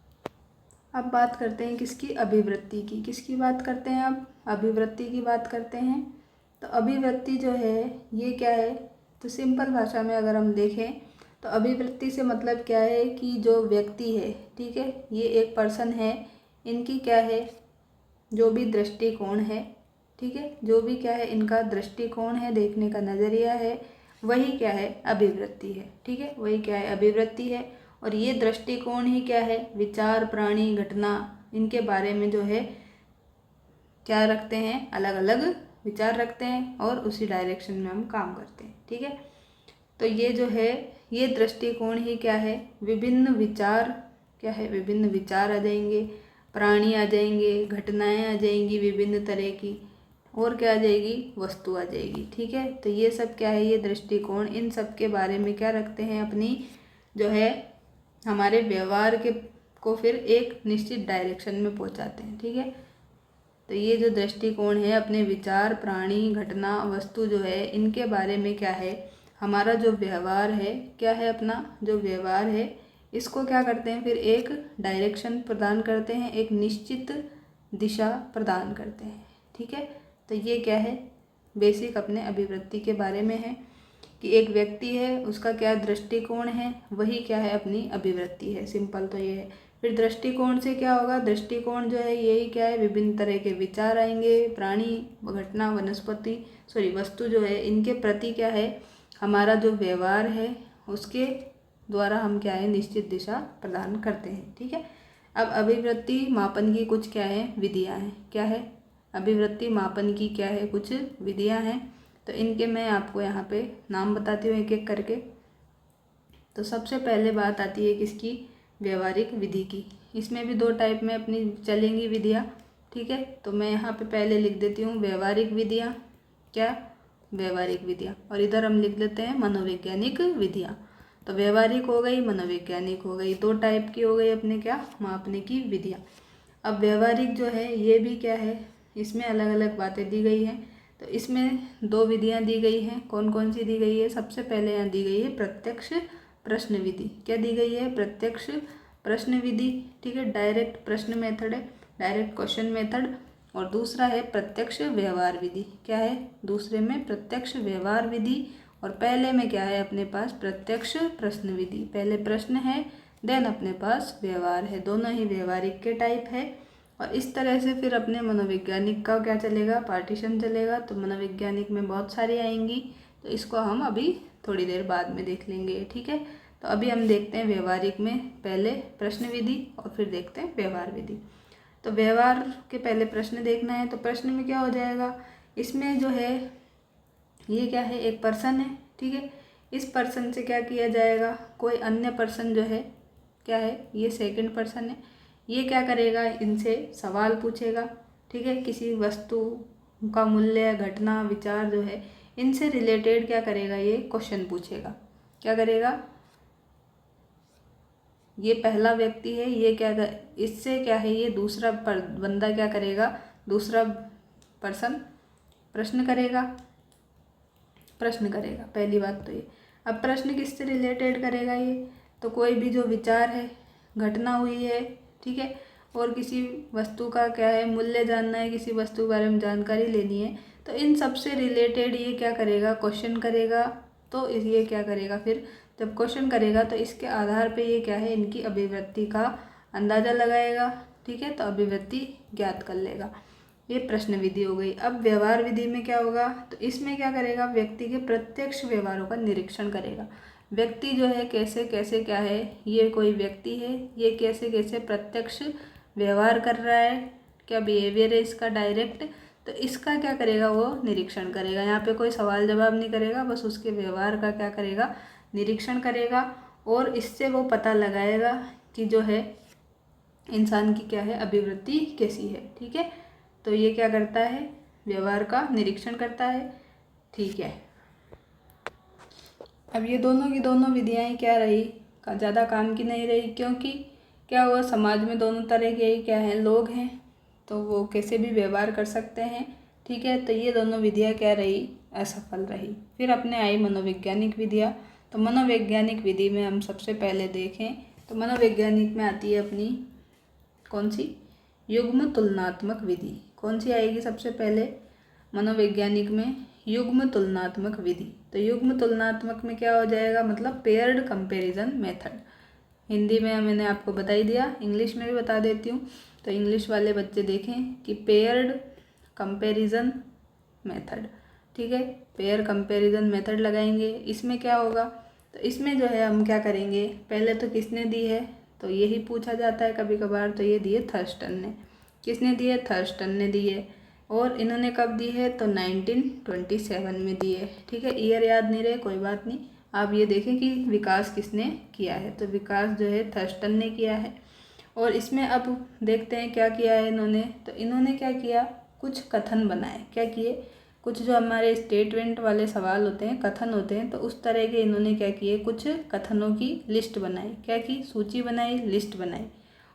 अब बात करते हैं किसकी, अभिवृत्ति की। किसकी बात करते हैं, अब अभिवृत्ति की बात करते हैं। तो अभिवृत्ति जो है ये क्या है, तो सिंपल भाषा में अगर हम देखें तो अभिवृत्ति से मतलब क्या है कि जो व्यक्ति है, ठीक है, ये एक पर्सन है, इनकी क्या है, जो भी दृष्टिकोण है, ठीक है, जो भी क्या है इनका दृष्टिकोण है, देखने का नज़रिया है, वही क्या है, अभिवृत्ति है। ठीक है, वही क्या है, अभिवृत्ति है। और ये दृष्टिकोण ही क्या है, विचार, प्राणी, घटना, इनके बारे में जो है क्या रखते हैं, अलग अलग विचार रखते हैं और उसी डायरेक्शन में हम काम करते हैं। ठीक है, तो ये जो है ये दृष्टिकोण ही क्या है, विभिन्न विचार क्या है, विभिन्न विचार आ जाएंगे, प्राणी आ जाएंगे, घटनाएं आ जाएंगी विभिन्न तरह की, और क्या आ जाएगी, वस्तु आ जाएगी। ठीक है, तो ये सब क्या है, ये दृष्टिकोण इन सब के बारे में क्या रखते हैं, अपनी जो है हमारे व्यवहार के को फिर एक निश्चित डायरेक्शन में पहुंचाते हैं। ठीक है, तो ये जो दृष्टिकोण है अपने विचार, प्राणी, घटना, वस्तु जो है इनके बारे में क्या है, हमारा जो व्यवहार है क्या है, अपना जो व्यवहार है इसको क्या करते हैं, फिर एक डायरेक्शन प्रदान करते हैं, एक निश्चित दिशा प्रदान करते हैं। ठीक है, तो ये क्या है, बेसिक अपने अभिवृत्ति के बारे में है कि एक व्यक्ति है उसका क्या दृष्टिकोण है, वही क्या है, अपनी अभिवृत्ति है। सिंपल तो ये है। फिर दृष्टिकोण से क्या होगा, दृष्टिकोण जो है यही क्या है, विभिन्न तरह के विचार आएंगे, प्राणी, घटना, वस्तु जो है इनके प्रति क्या है, हमारा जो व्यवहार है उसके द्वारा हम क्या है, निश्चित दिशा प्रदान करते हैं। ठीक है, अब अभिवृत्ति मापन की कुछ क्या है, विधियाँ हैं। क्या है, अभिवृत्ति मापन की क्या है, कुछ विधियाँ हैं। तो इनके मैं आपको यहाँ पे नाम बताती हूँ एक एक करके। तो सबसे पहले बात आती है किसकी, व्यवहारिक विधि की। इसमें भी दो टाइप में अपनी चलेंगी विधियाँ। ठीक है, तो मैं यहाँ पे पहले लिख देती हूँ व्यवहारिक विधियाँ, क्या, व्यवहारिक विधियाँ, और इधर हम लिख लेते हैं मनोवैज्ञानिक विधियाँ। तो व्यवहारिक हो गई, मनोवैज्ञानिक हो गई, दो टाइप की हो गई अपने क्या, मापने की विधियाँ। अब व्यवहारिक जो है ये भी क्या है, इसमें अलग अलग बातें दी गई हैं। तो इसमें दो विधियाँ दी गई हैं, कौन कौन सी दी गई है, सबसे पहले यहाँ दी गई है प्रत्यक्ष प्रश्न विधि। क्या दी गई है, प्रत्यक्ष प्रश्न विधि। ठीक है, डायरेक्ट प्रश्न मेथड है, डायरेक्ट क्वेश्चन मेथड। और दूसरा है प्रत्यक्ष व्यवहार विधि। क्या है, दूसरे में प्रत्यक्ष व्यवहार विधि और पहले में क्या है अपने पास, प्रत्यक्ष प्रश्न विधि। पहले प्रश्न है, देन अपने पास व्यवहार है, दोनों ही व्यवहारिक के टाइप है। और इस तरह से फिर अपने मनोवैज्ञानिक का क्या चलेगा, पार्टीशन चलेगा। तो मनोवैज्ञानिक में बहुत सारी आएंगी, तो इसको हम अभी थोड़ी देर बाद में देख लेंगे। ठीक है, तो अभी हम देखते हैं व्यवहारिक में पहले प्रश्न विधि और फिर देखते हैं व्यवहार विधि। तो व्यवहार के पहले प्रश्न देखना है, तो प्रश्न में क्या हो जाएगा, इसमें जो है ये क्या है, एक पर्सन है। ठीक है, इस पर्सन से क्या किया जाएगा, कोई अन्य पर्सन जो है क्या है, ये सेकंड पर्सन है, ये क्या करेगा, इनसे सवाल पूछेगा। ठीक है, किसी वस्तु का मूल्य, घटना, विचार जो है इनसे रिलेटेड क्या करेगा, ये क्वेश्चन पूछेगा। क्या करेगा, ये पहला व्यक्ति है, ये क्या इससे क्या है, ये दूसरा बंदा क्या करेगा, दूसरा पर्सन प्रश्न करेगा, पहली बात तो ये। अब प्रश्न किससे रिलेटेड करेगा ये, तो कोई भी जो विचार है, घटना हुई है, ठीक है, और किसी वस्तु का क्या है, मूल्य जानना है, किसी वस्तु के बारे में जानकारी लेनी है, तो इन सब से रिलेटेड ये क्या करेगा, क्वेश्चन करेगा। तो ये क्या करेगा, फिर जब क्वेश्चन करेगा तो इसके आधार पे ये क्या है, इनकी अभिव्यक्ति का अंदाज़ा लगाएगा। ठीक है, तो अभिव्यक्ति ज्ञात कर लेगा। ये प्रश्न विधि हो गई। अब व्यवहार विधि में क्या होगा, तो इसमें क्या करेगा, व्यक्ति के प्रत्यक्ष व्यवहारों का निरीक्षण करेगा। व्यक्ति जो है कैसे कैसे क्या है, ये कोई व्यक्ति है, ये कैसे कैसे प्रत्यक्ष व्यवहार कर रहा है, क्या बिहेवियर है इसका डायरेक्ट, तो इसका क्या करेगा, वो निरीक्षण करेगा। यहाँ पे कोई सवाल जवाब नहीं करेगा, बस उसके व्यवहार का क्या करेगा, निरीक्षण करेगा। और इससे वो पता लगाएगा कि जो है इंसान की क्या है, अभिवृत्ति कैसी है। ठीक है, तो ये क्या करता है, व्यवहार का निरीक्षण करता है। ठीक है, अब ये दोनों की दोनों विधियाँ क्या रही, ज़्यादा काम की नहीं रही, क्योंकि क्या हुआ, समाज में दोनों तरह के क्या हैं, लोग हैं, तो वो कैसे भी व्यवहार कर सकते हैं। ठीक है, तो ये दोनों विधियाँ क्या रही, असफल रही। फिर अपने आई मनोवैज्ञानिक विधियाँ। तो मनोवैज्ञानिक विधि में हम सबसे पहले देखें तो मनोवैज्ञानिक में आती है अपनी कौन सी, युग्म तुलनात्मक विधि। कौन सी आएगी सबसे पहले मनोवैज्ञानिक में, युग्म तुलनात्मक विधि। तो युग्म तुलनात्मक में क्या हो जाएगा, मतलब पेयर्ड कंपैरिजन मेथड। हिंदी में मैंने आपको बता ही दिया, इंग्लिश में भी बता देती हूँ। तो इंग्लिश वाले बच्चे देखें कि पेयर्ड कंपैरिजन मेथड। ठीक है, पेयर कंपैरिजन मेथड लगाएंगे। इसमें क्या होगा, तो इसमें जो है हम क्या करेंगे, पहले तो किसने दी है, तो यही पूछा जाता है कभी कभार। तो ये दिए थर्स्टन ने। किसने दिए, थर्स्टन ने दी है। और इन्होंने कब दी है, तो 1927 में दी है। ठीक है, ईयर याद नहीं रहे कोई बात नहीं, आप ये देखें कि विकास किसने किया है। तो विकास जो है थर्स्टन ने किया है। और इसमें अब देखते हैं क्या किया है इन्होंने। तो इन्होंने क्या किया, कुछ कथन बनाए। क्या किए, कुछ जो हमारे स्टेटमेंट वाले सवाल होते हैं, कथन होते हैं, तो उस तरह के इन्होंने क्या किए, कुछ कथनों की लिस्ट बनाई। क्या की, सूची बनाई, लिस्ट बनाई।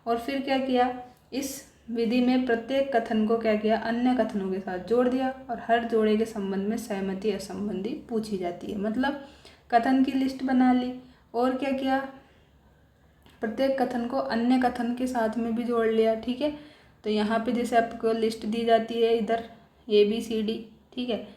और फिर क्या किया, इस विधि में प्रत्येक कथन को क्या किया, अन्य कथनों के साथ जोड़ दिया। और हर जोड़े के संबंध में सहमति असंबंधी पूछी जाती है। मतलब कथन की लिस्ट बना ली और क्या किया, प्रत्येक कथन को अन्य कथन के साथ में भी जोड़ लिया। ठीक है, तो यहाँ पे जैसे आपको लिस्ट दी जाती है, इधर ABCD, ठीक है,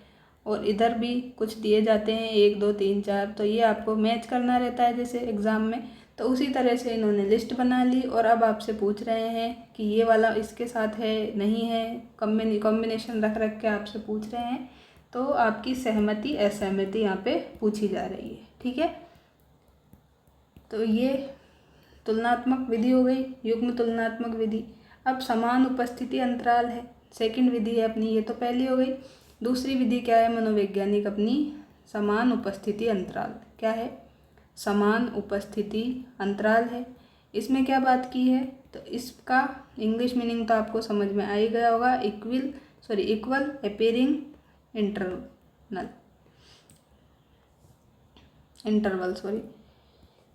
और इधर भी कुछ दिए जाते हैं 1 2 3 4। तो ये आपको मैच करना रहता है जैसे एग्ज़ाम में। तो उसी तरह से इन्होंने लिस्ट बना ली और अब आपसे पूछ रहे हैं कि ये वाला इसके साथ है, नहीं है, कॉम्बिनेशन रख रख के आपसे पूछ रहे हैं। तो आपकी सहमति असहमति यहाँ पे पूछी जा रही है। ठीक है, तो ये तुलनात्मक विधि हो गई, युग्म तुलनात्मक विधि। अब समान उपस्थिति अंतराल है, सेकंड विधि है अपनी, ये तो पहली हो गई। दूसरी विधि क्या है मनोवैज्ञानिक अपनी, समान उपस्थिति अंतराल। क्या है, समान उपस्थिति अंतराल है। इसमें क्या बात की है, तो इसका इंग्लिश मीनिंग तो आपको समझ में आ ही गया होगा, इक्वल अपीयरिंग इंटरवल।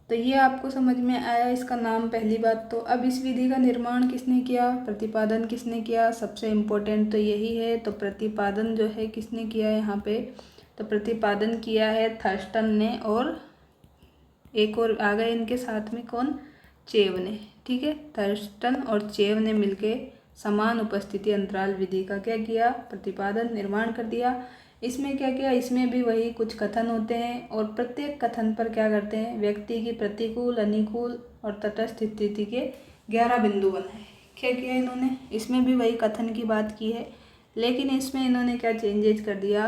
तो ये आपको समझ में आया इसका नाम, पहली बात तो। अब इस विधि का निर्माण किसने किया, प्रतिपादन किसने किया, सबसे इम्पोर्टेंट तो यही है। तो प्रतिपादन जो है किसने किया है यहाँ पे, तो प्रतिपादन किया है थर्स्टन ने, और एक और आ गए इनके साथ में, कौन, चेव ने। ठीक है, थर्स्टन और चेव ने मिलके समान उपस्थिति अंतराल विधि का क्या किया, प्रतिपादन, निर्माण कर दिया। इसमें क्या किया, इसमें भी वही कुछ कथन होते हैं और प्रत्येक कथन पर क्या करते हैं, व्यक्ति की प्रतिकूल, अनुकूल और तटस्थ स्थिति के 11 बिंदु बनाए। क्या किया इन्होंने, इसमें भी वही कथन की बात की है, लेकिन इसमें इन्होंने क्या चेंजेज कर दिया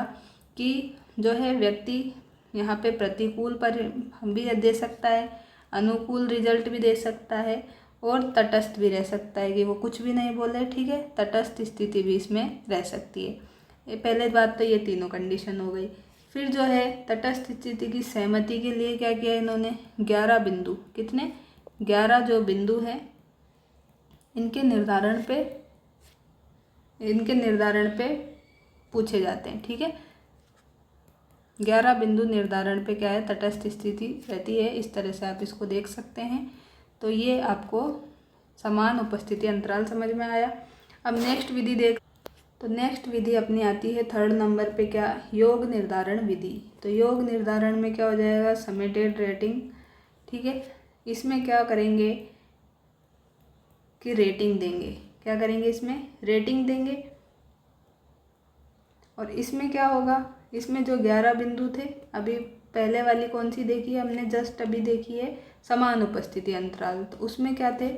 कि जो है व्यक्ति यहाँ पे प्रतिकूल पर भी दे सकता है, अनुकूल रिजल्ट भी दे सकता है और तटस्थ भी रह सकता है, कि वो कुछ भी नहीं बोले। ठीक है, तटस्थ स्थिति भी इसमें रह सकती है। ये पहले बात तो ये तीनों कंडीशन हो गई। फिर जो है तटस्थ स्थिति की सहमति के लिए क्या किया इन्होंने, 11 बिंदु, कितने, 11 जो बिंदु हैं इनके निर्धारण पे पूछे जाते हैं। ठीक है, 11 बिंदु निर्धारण पे क्या है, तटस्थ स्थिति रहती है। इस तरह से आप इसको देख सकते हैं। तो ये आपको समान उपस्थिति अंतराल समझ में आया। अब नेक्स्ट विधि देख, तो नेक्स्ट विधि अपनी आती है 3rd नंबर पे, क्या, योग निर्धारण विधि। तो योग निर्धारण में क्या हो जाएगा, समेटेड रेटिंग। ठीक है, इसमें क्या करेंगे कि रेटिंग देंगे। क्या करेंगे, इसमें रेटिंग देंगे। और इसमें क्या होगा, इसमें जो 11 बिंदु थे, अभी पहले वाली कौन सी देखी है हमने, जस्ट अभी देखी है समान उपस्थिति अंतराल। तो उसमें क्या थे,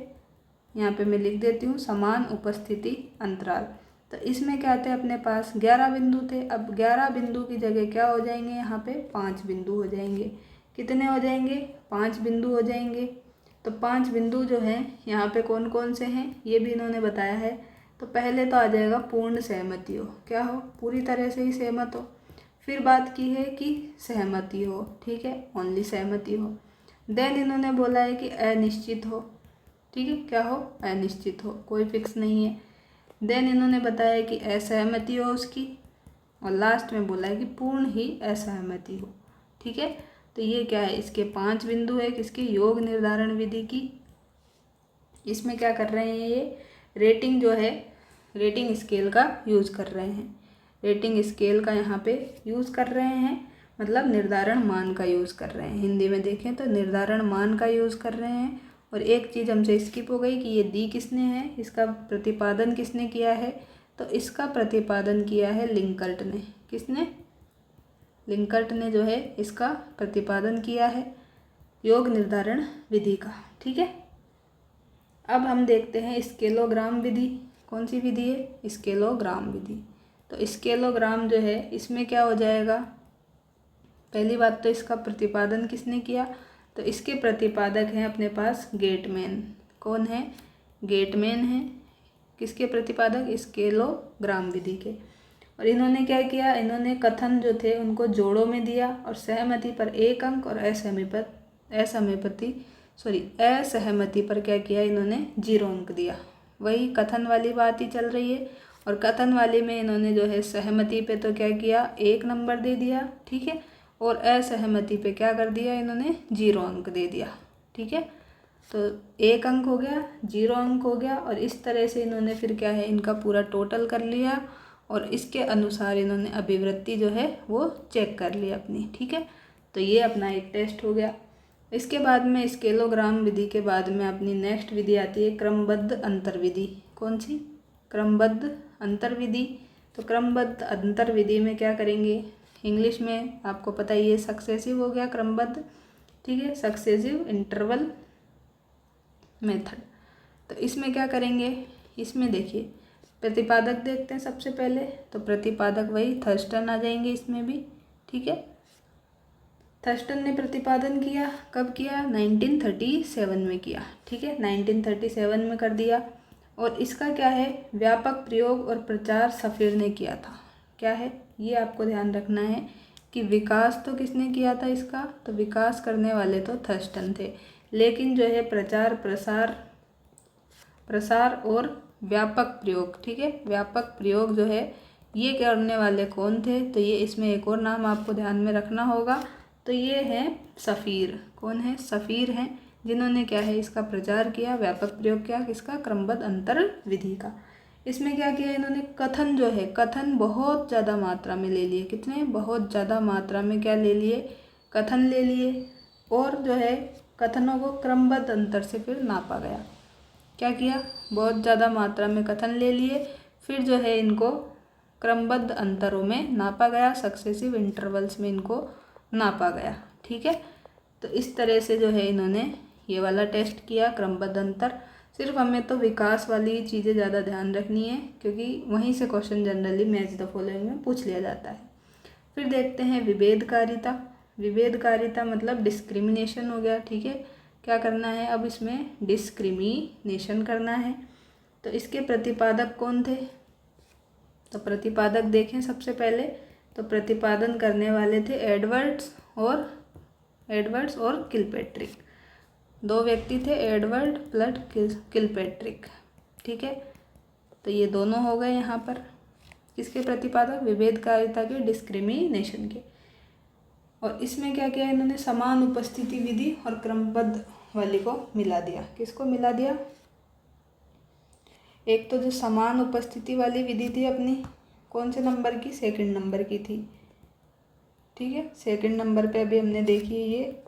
यहाँ पे मैं लिख देती हूँ, समान उपस्थिति अंतराल। तो इसमें क्या थे, अपने पास 11 बिंदु थे। अब 11 बिंदु की जगह क्या हो जाएंगे, यहाँ पे 5 बिंदु हो जाएंगे। कितने हो जाएंगे, 5 बिंदु हो जाएंगे। तो 5 बिंदु जो हैं यहाँ पे कौन कौन से हैं, ये भी इन्होंने बताया है। तो पहले तो आ जाएगा पूर्ण सहमति हो, क्या हो, पूरी तरह से ही सहमत हो। फिर बात की है कि सहमति हो, ठीक है, ओनली सहमति हो। देन इन्होंने बोला है कि अनिश्चित हो। ठीक है, क्या हो, अनिश्चित हो, कोई फिक्स नहीं है। देन इन्होंने बताया कि असहमति हो उसकी, और लास्ट में बोला है कि पूर्ण ही असहमति हो। ठीक है, तो ये क्या है, इसके 5 बिंदु है, किसके, योग निर्धारण विधि की। इसमें क्या कर रहे हैं, ये रेटिंग जो है, रेटिंग स्केल का यूज़ कर रहे हैं। रेटिंग स्केल का यहाँ पे यूज़ कर रहे हैं, मतलब निर्धारण मान का यूज़ कर रहे हैं। हिंदी में देखें तो निर्धारण मान का यूज़ कर रहे हैं। और एक चीज़ हमसे स्किप हो गई कि ये दी किसने है, इसका प्रतिपादन किसने किया है, तो इसका प्रतिपादन किया है लिंकल्ट ने। किसने? लिंकल्ट ने जो है इसका प्रतिपादन किया है योग निर्धारण विधि का। ठीक है, अब हम देखते हैं स्केलोग्राम विधि। कौन सी विधि है? स्केलोग्राम विधि। तो स्केलोग्राम जो है इसमें क्या हो जाएगा, पहली बात तो इसका प्रतिपादन किसने किया, तो इसके प्रतिपादक हैं अपने पास गेटमैन। कौन है? गेटमैन है। किसके प्रतिपादक? स्केलोग्राम विधि के। और इन्होंने क्या किया, इन्होंने कथन जो थे उनको जोड़ों में दिया और सहमति पर 1 अंक और असहमति पर क्या किया, इन्होंने 0 अंक दिया। वही कथन वाली बात ही चल रही है। और कथन वाले में इन्होंने जो है सहमति पे तो क्या किया, 1 नंबर दे दिया। ठीक है, और असहमति पे क्या कर दिया, इन्होंने 0 अंक दे दिया। ठीक है, तो 1 अंक हो गया, 0 अंक हो गया। और इस तरह से इन्होंने फिर क्या है, इनका पूरा टोटल कर लिया और इसके अनुसार इन्होंने अभिवृत्ति जो है वो चेक कर ली अपनी। ठीक है, तो ये अपना एक टेस्ट हो गया। इसके बाद में स्केलोग्राम विधि के बाद में अपनी नेक्स्ट विधि आती है क्रमबद्ध अंतर विधि। कौन सी? क्रमबद्ध अंतर विधि। तो क्रमबद्ध अंतर विधि में क्या करेंगे, इंग्लिश में आपको पता ही है सक्सेसिव हो गया क्रमबद्ध। ठीक है, सक्सेसिव इंटरवल मेथड। तो इसमें क्या करेंगे, इसमें देखिए प्रतिपादक देखते हैं सबसे पहले। तो प्रतिपादक वही थर्स्टन आ जाएंगे इसमें भी। ठीक है, थर्स्टन ने प्रतिपादन किया, कब किया? 1937 में किया। ठीक है, 1937 में कर दिया। और इसका क्या है, व्यापक प्रयोग और प्रचार सफीर ने किया था। क्या है ये आपको ध्यान रखना है कि विकास तो किसने किया था इसका, तो विकास करने वाले तो थर्स्टन थे, लेकिन जो है प्रचार प्रसार और व्यापक प्रयोग, ठीक है, व्यापक प्रयोग जो है ये करने वाले कौन थे, तो ये इसमें एक और नाम आपको ध्यान में रखना होगा। तो ये हैं सफ़ीर। कौन है? सफ़ीर हैं, जिन्होंने क्या है इसका प्रचार किया, व्यापक प्रयोग किया किसका? क्रमबद्ध अंतर विधि का। इसमें क्या किया इन्होंने, कथन जो है, कथन बहुत ज़्यादा मात्रा में ले लिए। कितने? बहुत ज़्यादा मात्रा में क्या ले लिए? कथन ले लिए। और जो है कथनों को क्रमबद्ध अंतर से फिर नापा गया। क्या किया? बहुत ज़्यादा मात्रा में कथन ले लिए, फिर जो है इनको क्रमबद्ध अंतरों में नापा गया, सक्सेसिव इंटरवल्स में इनको नापा गया। ठीक है, तो इस तरह से जो है इन्होंने ये वाला टेस्ट किया क्रमबद्ध अंतर। सिर्फ हमें तो विकास वाली चीज़ें ज़्यादा ध्यान रखनी है, क्योंकि वहीं से question generally match the following में पूछ लिया जाता है। फिर देखते हैं विभेदकारिता। विभेदकारिता मतलब डिस्क्रिमिनेशन हो गया। ठीक है, क्या करना है अब इसमें? डिस्क्रिमिनेशन करना है। तो इसके प्रतिपादक कौन थे, तो प्रतिपादक देखें सबसे पहले। तो प्रतिपादन करने वाले थे एडवर्ड्स और किलपेट्रिक। 2 व्यक्ति थे, एडवर्ड प्लस किलपेट्रिक। ठीक है, तो ये दोनों हो गए यहाँ पर किसके प्रतिपादक? विभेदकारिता के, डिस्क्रिमिनेशन के। और इसमें क्या किया इन्होंने? समान उपस्थिति विधि और क्रमबद्ध वाली को मिला दिया। किसको मिला दिया? एक तो जो समान उपस्थिति वाली विधि थी अपनी, कौन से नंबर की? 2nd नंबर की थी। ठीक है, 2nd नंबर पे अभी हमने देखी है ये।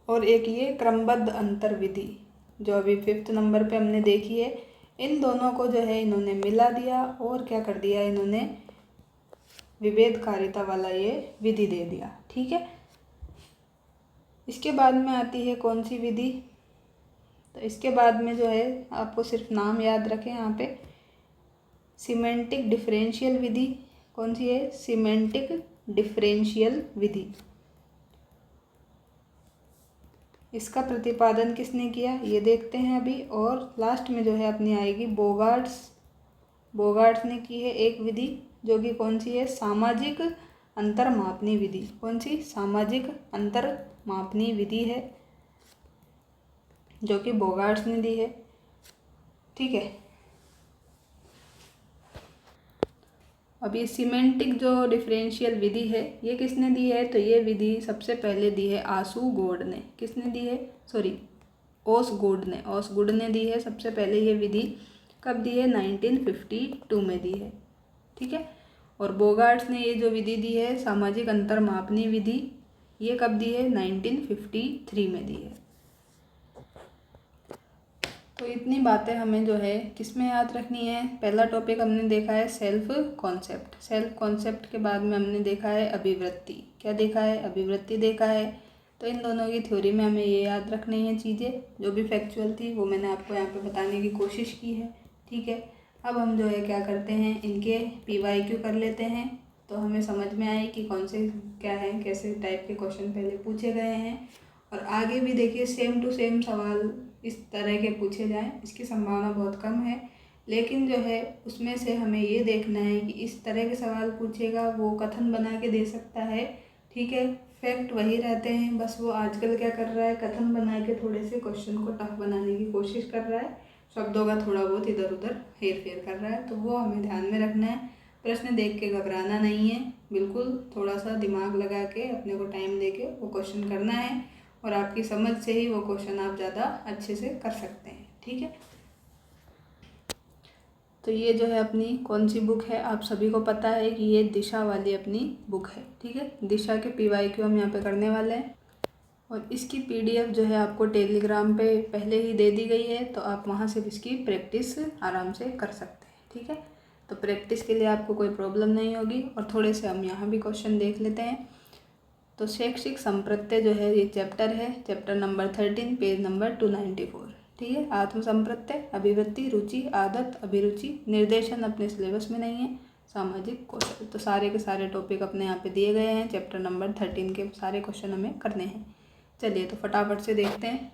और एक ये क्रमबद्ध अंतर विधि जो अभी 5th नंबर पे हमने देखी है। इन दोनों को जो है इन्होंने मिला दिया और क्या कर दिया इन्होंने? विभेदकारिता वाला ये विधि दे दिया। ठीक है, इसके बाद में आती है कौन सी विधि? तो इसके बाद में जो है आपको सिर्फ नाम याद रखें यहाँ पे, सिमेंटिक डिफरेंशियल विधि। कौन सी है? सिमेंटिक डिफरेंशियल विधि। इसका प्रतिपादन किसने किया ये देखते हैं अभी। और लास्ट में जो है अपनी आएगी बोगार्ट्स ने की है एक विधि, जो कि कौन सी है? सामाजिक अंतर मापनी विधि। कौन सी? सामाजिक अंतर मापनी विधि है, जो कि बोगार्ट्स ने दी है। ठीक है, अब ये सिमेंटिक जो डिफरेंशियल विधि है ये किसने दी है? तो ये विधि सबसे पहले दी है आशु गॉड ने। किसने दी है? ओसगुड ने दी है सबसे पहले ये विधि। कब दी है? 1952 में दी है, ठीक है। और बोगार्ट्स ने ये जो विधि दी है सामाजिक अंतर मापनी विधि, ये कब दी है? 1953 में दी है। तो इतनी बातें हमें जो है किस में याद रखनी है? पहला टॉपिक हमने देखा है सेल्फ कॉन्सेप्ट। सेल्फ कॉन्सेप्ट के बाद में हमने देखा है अभिवृत्ति। क्या देखा है? अभिवृत्ति देखा है। तो इन दोनों की थ्योरी में हमें ये याद रखनी है चीज़ें, जो भी फैक्चुअल थी वो मैंने आपको यहाँ पे बताने की कोशिश की है, ठीक है। अब हम जो है क्या करते हैं, इनके PYQ कर लेते हैं, तो हमें समझ में आए कि कौन से क्या है, कैसे टाइप के क्वेश्चन पहले पूछे गए हैं। और आगे भी देखिए सेम टू सेम सवाल इस तरह के पूछे जाएं, इसकी संभावना बहुत कम है, लेकिन जो है उसमें से हमें ये देखना है कि इस तरह के सवाल पूछेगा वो कथन बना के दे सकता है, ठीक है। फैक्ट वही रहते हैं, बस वो आजकल क्या कर रहा है, कथन बना के थोड़े से क्वेश्चन को टफ बनाने की कोशिश कर रहा है, शब्दों का थोड़ा बहुत इधर उधर हेर फेर कर रहा है, तो वो हमें ध्यान में रखना है। प्रश्न देख के घबराना नहीं है, बिल्कुल थोड़ा सा दिमाग लगा के अपने को टाइम दे के वो क्वेश्चन करना है, और आपकी समझ से ही वो क्वेश्चन आप ज़्यादा अच्छे से कर सकते हैं, ठीक है। तो ये जो है अपनी कौन सी बुक है, आप सभी को पता है कि ये दिशा वाली अपनी बुक है, ठीक है। दिशा के PYQ हम यहाँ पे करने वाले हैं, और इसकी PDF जो है आपको टेलीग्राम पे पहले ही दे दी गई है, तो आप वहाँ से इसकी प्रैक्टिस आराम से कर सकते हैं, ठीक है। तो प्रैक्टिस के लिए आपको कोई प्रॉब्लम नहीं होगी। और थोड़े से हम यहाँ भी क्वेश्चन देख लेते हैं। तो शैक्षिक संप्रत्यय जो है ये चैप्टर है, चैप्टर नंबर 13, पेज नंबर 294, ठीक है। आत्म संप्रत्यय, अभिवृत्ति, रुचि, आदत, अभिरुचि, निर्देशन अपने सिलेबस में नहीं है, सामाजिक कौशल। तो सारे के सारे टॉपिक अपने यहाँ पे दिए गए हैं, चैप्टर नंबर 13 के सारे क्वेश्चन हमें करने हैं। चलिए तो फटाफट से देखते हैं।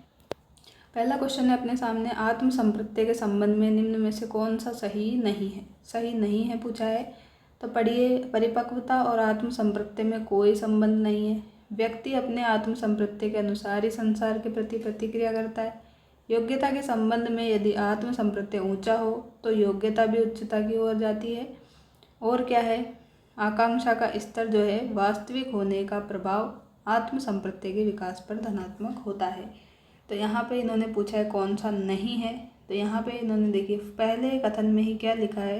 पहला क्वेश्चन है अपने सामने, आत्म संप्रत्यय के संबंध में निम्न में से कौन सा सही नहीं है? सही नहीं है पूछा है, तो पढ़िए। परिपक्वता और आत्म संप्रत्यय में कोई संबंध नहीं है। व्यक्ति अपने आत्म संप्रत्यय के अनुसार ही संसार के प्रति प्रतिक्रिया करता है। योग्यता के संबंध में यदि आत्म संप्रत्यय ऊंचा हो तो योग्यता भी उच्चता की ओर जाती है। और क्या है, आकांक्षा का स्तर जो है वास्तविक होने का प्रभाव आत्म संप्रत्यय के विकास पर धनात्मक होता है। तो यहाँ पे इन्होंने पूछा है कौन सा नहीं है, तो यहाँ पे इन्होंने देखिए पहले कथन में ही क्या लिखा है,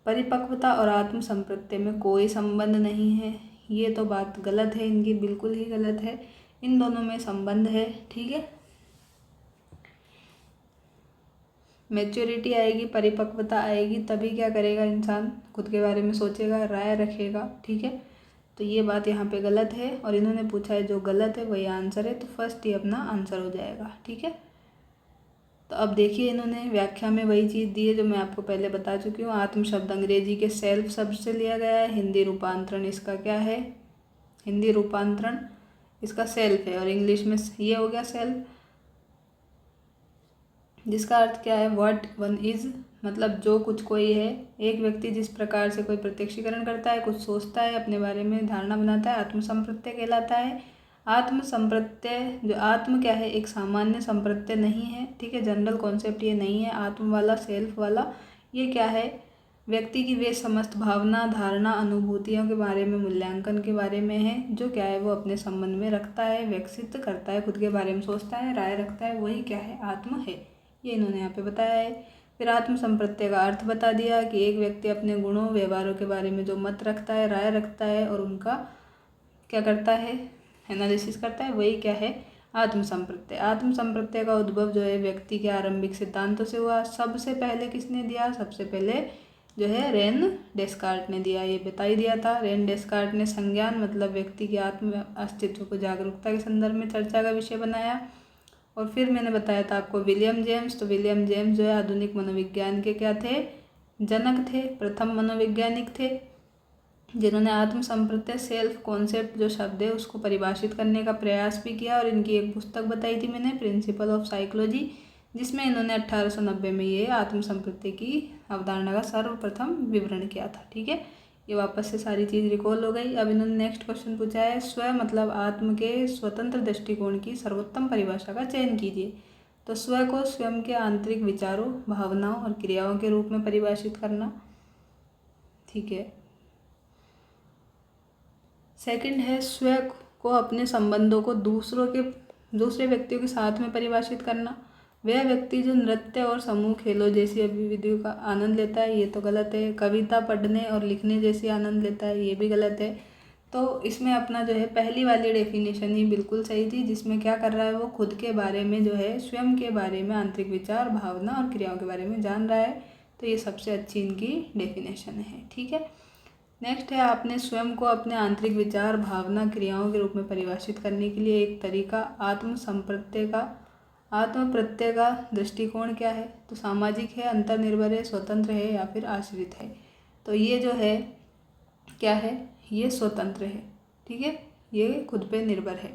परिपक्वता और आत्म संप्रत्यय में कोई संबंध नहीं है। ये तो बात गलत है इनकी, बिल्कुल ही गलत है। इन दोनों में संबंध है, ठीक है। मैच्योरिटी आएगी, परिपक्वता आएगी, तभी क्या करेगा इंसान, खुद के बारे में सोचेगा, राय रखेगा, ठीक है। तो ये बात यहाँ पे गलत है, और इन्होंने पूछा है जो गलत है वही आंसर है, तो फर्स्ट ही अपना आंसर हो जाएगा, ठीक है। तो अब देखिए इन्होंने व्याख्या में वही चीज़ दी है जो मैं आपको पहले बता चुकी हूँ। आत्म शब्द अंग्रेजी के सेल्फ शब्द से लिया गया है, हिंदी रूपांतरण इसका क्या है, हिंदी रूपांतरण इसका सेल्फ है, और इंग्लिश में ये हो गया सेल्फ, जिसका अर्थ क्या है, व्हाट वन इज, मतलब जो कुछ कोई है। एक व्यक्ति जिस प्रकार से कोई प्रत्यक्षीकरण करता है, कुछ सोचता है, अपने बारे में धारणा बनाता है, आत्म संप्रत्यय कहलाता है। आत्म संप्रत्यय जो आत्म क्या है, एक सामान्य संप्रत्यय नहीं है, ठीक है, जनरल कॉन्सेप्ट ये नहीं है। आत्म वाला, सेल्फ वाला, ये क्या है, व्यक्ति की वे समस्त भावना, धारणा, अनुभूतियों के बारे में, मूल्यांकन के बारे में है, जो क्या है वो अपने संबंध में रखता है, विकसित करता है, खुद के बारे में सोचता है, राय रखता है, वही क्या है, आत्म है। ये इन्होंने यहाँ पे बताया है। फिर आत्म संप्रत्यय का अर्थ बता दिया कि एक व्यक्ति अपने गुणों, व्यवहारों के बारे में जो मत रखता है, राय रखता है, और उनका क्या करता है, एनालिसिस करता है, वही क्या है, आत्म संप्रत्यय। आत्म संप्रत्यय का उद्भव जो है व्यक्ति के आरंभिक सिद्धांतों से हुआ। सबसे पहले किसने दिया, सबसे पहले जो है रेन डेस्कार्ट ने दिया, ये बता ही दिया था। रेन डेस्कार्ट ने संज्ञान मतलब व्यक्ति के आत्म अस्तित्व को जागरूकता के संदर्भ में चर्चा का विषय बनाया। और फिर मैंने बताया था आपको विलियम जेम्स, तो विलियम जेम्स जो है आधुनिक मनोविज्ञान के क्या थे, जनक थे, प्रथम मनोवैज्ञानिक थे, जिन्होंने आत्म संप्रत्यय, सेल्फ कॉन्सेप्ट जो शब्द है उसको परिभाषित करने का प्रयास भी किया। और इनकी एक पुस्तक बताई थी मैंने, प्रिंसिपल ऑफ साइकोलॉजी, जिसमें इन्होंने 1890 में ये आत्म संप्रत्यय की अवधारणा का सर्वप्रथम विवरण किया था, ठीक है। ये वापस से सारी चीज़ रिकॉल हो गई। अब इन्होंने नेक्स्ट क्वेश्चन पूछा है, स्व मतलब आत्म के स्वतंत्र दृष्टिकोण की सर्वोत्तम परिभाषा का चयन कीजिए। तो स्व को स्वयं के आंतरिक विचारों, भावनाओं और क्रियाओं के रूप में परिभाषित करना, ठीक है। सेकंड है, स्व को अपने संबंधों को दूसरों के दूसरे व्यक्तियों के साथ में परिभाषित करना, वह व्यक्ति जो नृत्य और समूह खेलों जैसी गतिविधियों का आनंद लेता है, ये तो गलत है। कविता पढ़ने और लिखने जैसी आनंद लेता है, ये भी गलत है। तो इसमें अपना जो है पहली वाली डेफिनेशन ही बिल्कुल सही थी, जिसमें क्या कर रहा है वो खुद के बारे में जो है, स्वयं के बारे में, आंतरिक विचार, भावना और क्रियाओं के बारे में जान रहा है। तो ये सबसे अच्छी इनकी डेफिनेशन है। ठीक है, नेक्स्ट है, आपने स्वयं को अपने आंतरिक विचार, भावना, क्रियाओं के रूप में परिभाषित करने के लिए एक तरीका आत्म प्रत्यय का दृष्टिकोण क्या है? तो सामाजिक है, अंतर्निर्भर है, स्वतंत्र है या फिर आश्रित है? तो ये जो है क्या है, ये स्वतंत्र है। ठीक है, ये खुद पे निर्भर है,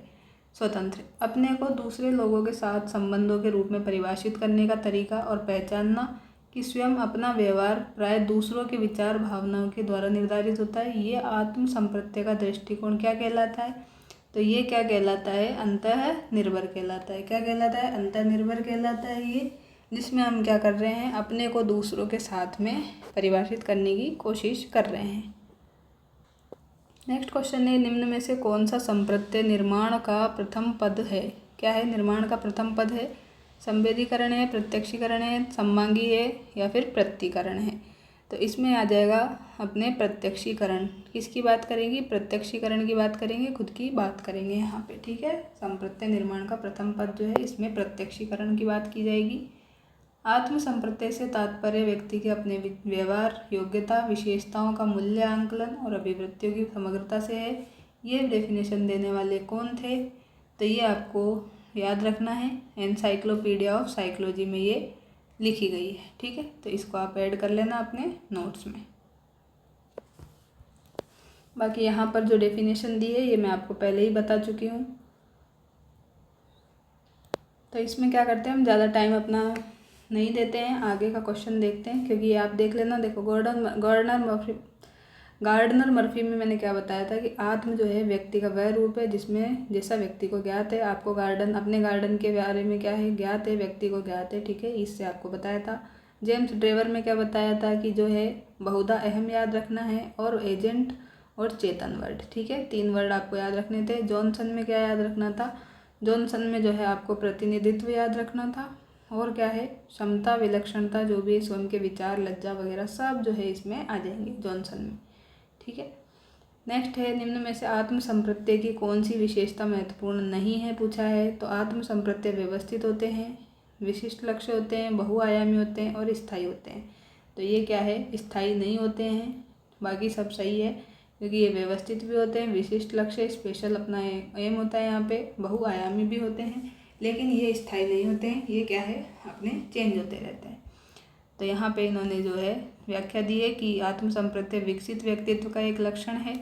स्वतंत्र। अपने को दूसरे लोगों के साथ संबंधों के रूप में परिभाषित करने का तरीका और पहचानना कि स्वयं अपना व्यवहार प्राय दूसरों के विचार, भावनाओं के द्वारा निर्धारित होता है, ये आत्म संप्रत्यय का दृष्टिकोण क्या कहलाता है? तो ये क्या कहलाता है? अंतःनिर्भर कहलाता है। क्या कहलाता है? अंतःनिर्भर कहलाता है ये, जिसमें हम क्या कर रहे हैं, अपने को दूसरों के साथ में परिभाषित करने की कोशिश कर रहे हैं। नेक्स्ट क्वेश्चन है, निम्न में से कौन सा संप्रत्यय निर्माण का प्रथम पद है? क्या है निर्माण का प्रथम पद है? संवेदीकरण है, प्रत्यक्षीकरण है, सम्मांगी है या फिर प्रत्यीकरण है? तो इसमें आ जाएगा अपने प्रत्यक्षीकरण। किसकी बात करेंगे? प्रत्यक्षीकरण की बात करेंगे, खुद की बात करेंगे यहाँ पे। ठीक है, संप्रत्यय निर्माण का प्रथम पद जो है, इसमें प्रत्यक्षीकरण की बात की जाएगी। आत्म संप्रत्यय से तात्पर्य व्यक्ति के अपने व्यवहार, योग्यता, विशेषताओं का मूल्यांकन और अभिवृत्तियों की समग्रता से है। ये डेफिनेशन देने वाले कौन थे? तो ये आपको याद रखना है, एनसाइक्लोपीडिया ऑफ साइकोलॉजी में ये लिखी गई है। ठीक है, तो इसको आप ऐड कर लेना अपने नोट्स में। बाकी यहाँ पर जो डेफिनेशन दी है ये मैं आपको पहले ही बता चुकी हूँ। तो इसमें क्या करते हैं, हम ज़्यादा टाइम अपना नहीं देते हैं, आगे का क्वेश्चन देखते हैं, क्योंकि आप देख लेना। देखो, गार्डनर मर्फी में मैंने क्या बताया था कि आत्म जो है व्यक्ति का वह रूप है जिसमें जैसा व्यक्ति को ज्ञात है। आपको अपने गार्डन के बारे में क्या है, ज्ञात है, व्यक्ति को ज्ञात है। ठीक है, इससे आपको बताया था। जेम्स ड्रेवर में क्या बताया था कि जो है बहुधा अहम याद रखना है, और एजेंट और चेतन वर्ड। ठीक है, 3 वर्ड आपको याद रखने थे। जॉनसन में क्या याद रखना था? जॉनसन में जो है आपको प्रतिनिधित्व याद रखना था, और क्या है, क्षमता, विलक्षणता, जो भी स्वयं के विचार, लज्जा वगैरह सब जो है इसमें आ जाएंगे जॉनसन में। ठीक है, नेक्स्ट है, निम्न में से आत्म संप्रत्यय की कौन सी विशेषता महत्वपूर्ण नहीं है, पूछा है। तो आत्म संप्रत्यय व्यवस्थित होते हैं, विशिष्ट लक्ष्य होते हैं, बहुआयामी होते हैं और स्थायी होते हैं। तो ये क्या है, स्थायी नहीं होते हैं, बाकी सब सही है, क्योंकि ये व्यवस्थित भी होते हैं, विशिष्ट लक्ष्य, स्पेशल अपना एम होता है यहाँ पे, बहुआयामी भी होते हैं, लेकिन ये स्थायी नहीं होते हैं। ये क्या है, अपने चेंज होते रहते हैं। तो यहाँ पे इन्होंने जो है व्याख्या दी है कि आत्म संप्रत्यय विकसित व्यक्तित्व का एक लक्षण है।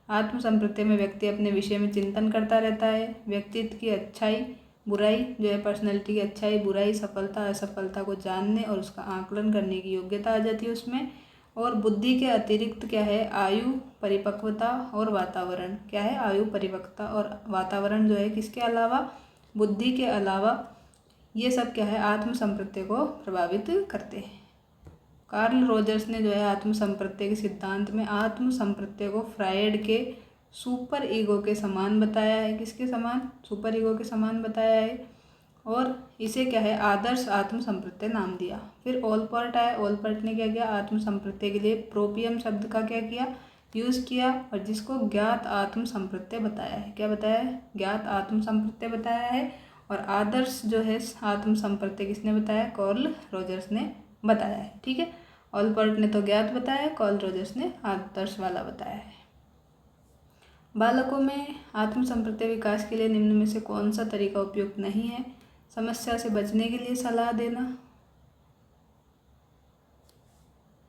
आत्म संप्रत्यय में व्यक्ति अपने विषय में चिंतन करता रहता है। व्यक्तित्व की अच्छाई, बुराई जो है, पर्सनैलिटी की अच्छाई, बुराई, सफलता, असफलता को जानने और उसका आकलन करने की योग्यता आ जाती है उसमें। और बुद्धि के अतिरिक्त क्या है, आयु, परिपक्वता और वातावरण। क्या है, आयु, परिपक्वता और वातावरण जो है, किसके अलावा, बुद्धि के अलावा, ये सब क्या है, आत्म संप्रत्यय को प्रभावित करते हैं। कार्ल रोजर्स ने जो है आत्म संप्रत्यय के सिद्धांत में आत्म संप्रत्यय को फ्रायड के सुपर ईगो के समान बताया है। किसके समान? सुपर ईगो के समान बताया है, और इसे क्या है, आदर्श आत्म संप्रत्यय नाम दिया। फिर ओलपर्ट आया, ओलपर्ट ने क्या किया, आत्म संप्रत्यय के लिए प्रोपियम शब्द का क्या किया, यूज़ किया, और जिसको ज्ञात आत्म संप्रत्यय बताया है। क्या बताया है? ज्ञात आत्म संप्रत्यय बताया है। और आदर्श जो है आत्म संप्रत्यय किसने बताया? कार्ल रोजर्स ने बताया है। ठीक है, ओलपर्ट ने तो ज्ञात बताया है, कार्ल रोजर्स ने आदर्श वाला बताया है। बालकों में आत्म संप्रत्यय विकास के लिए निम्न में से कौन सा तरीका उपयुक्त नहीं है? समस्या से बचने के लिए सलाह देना,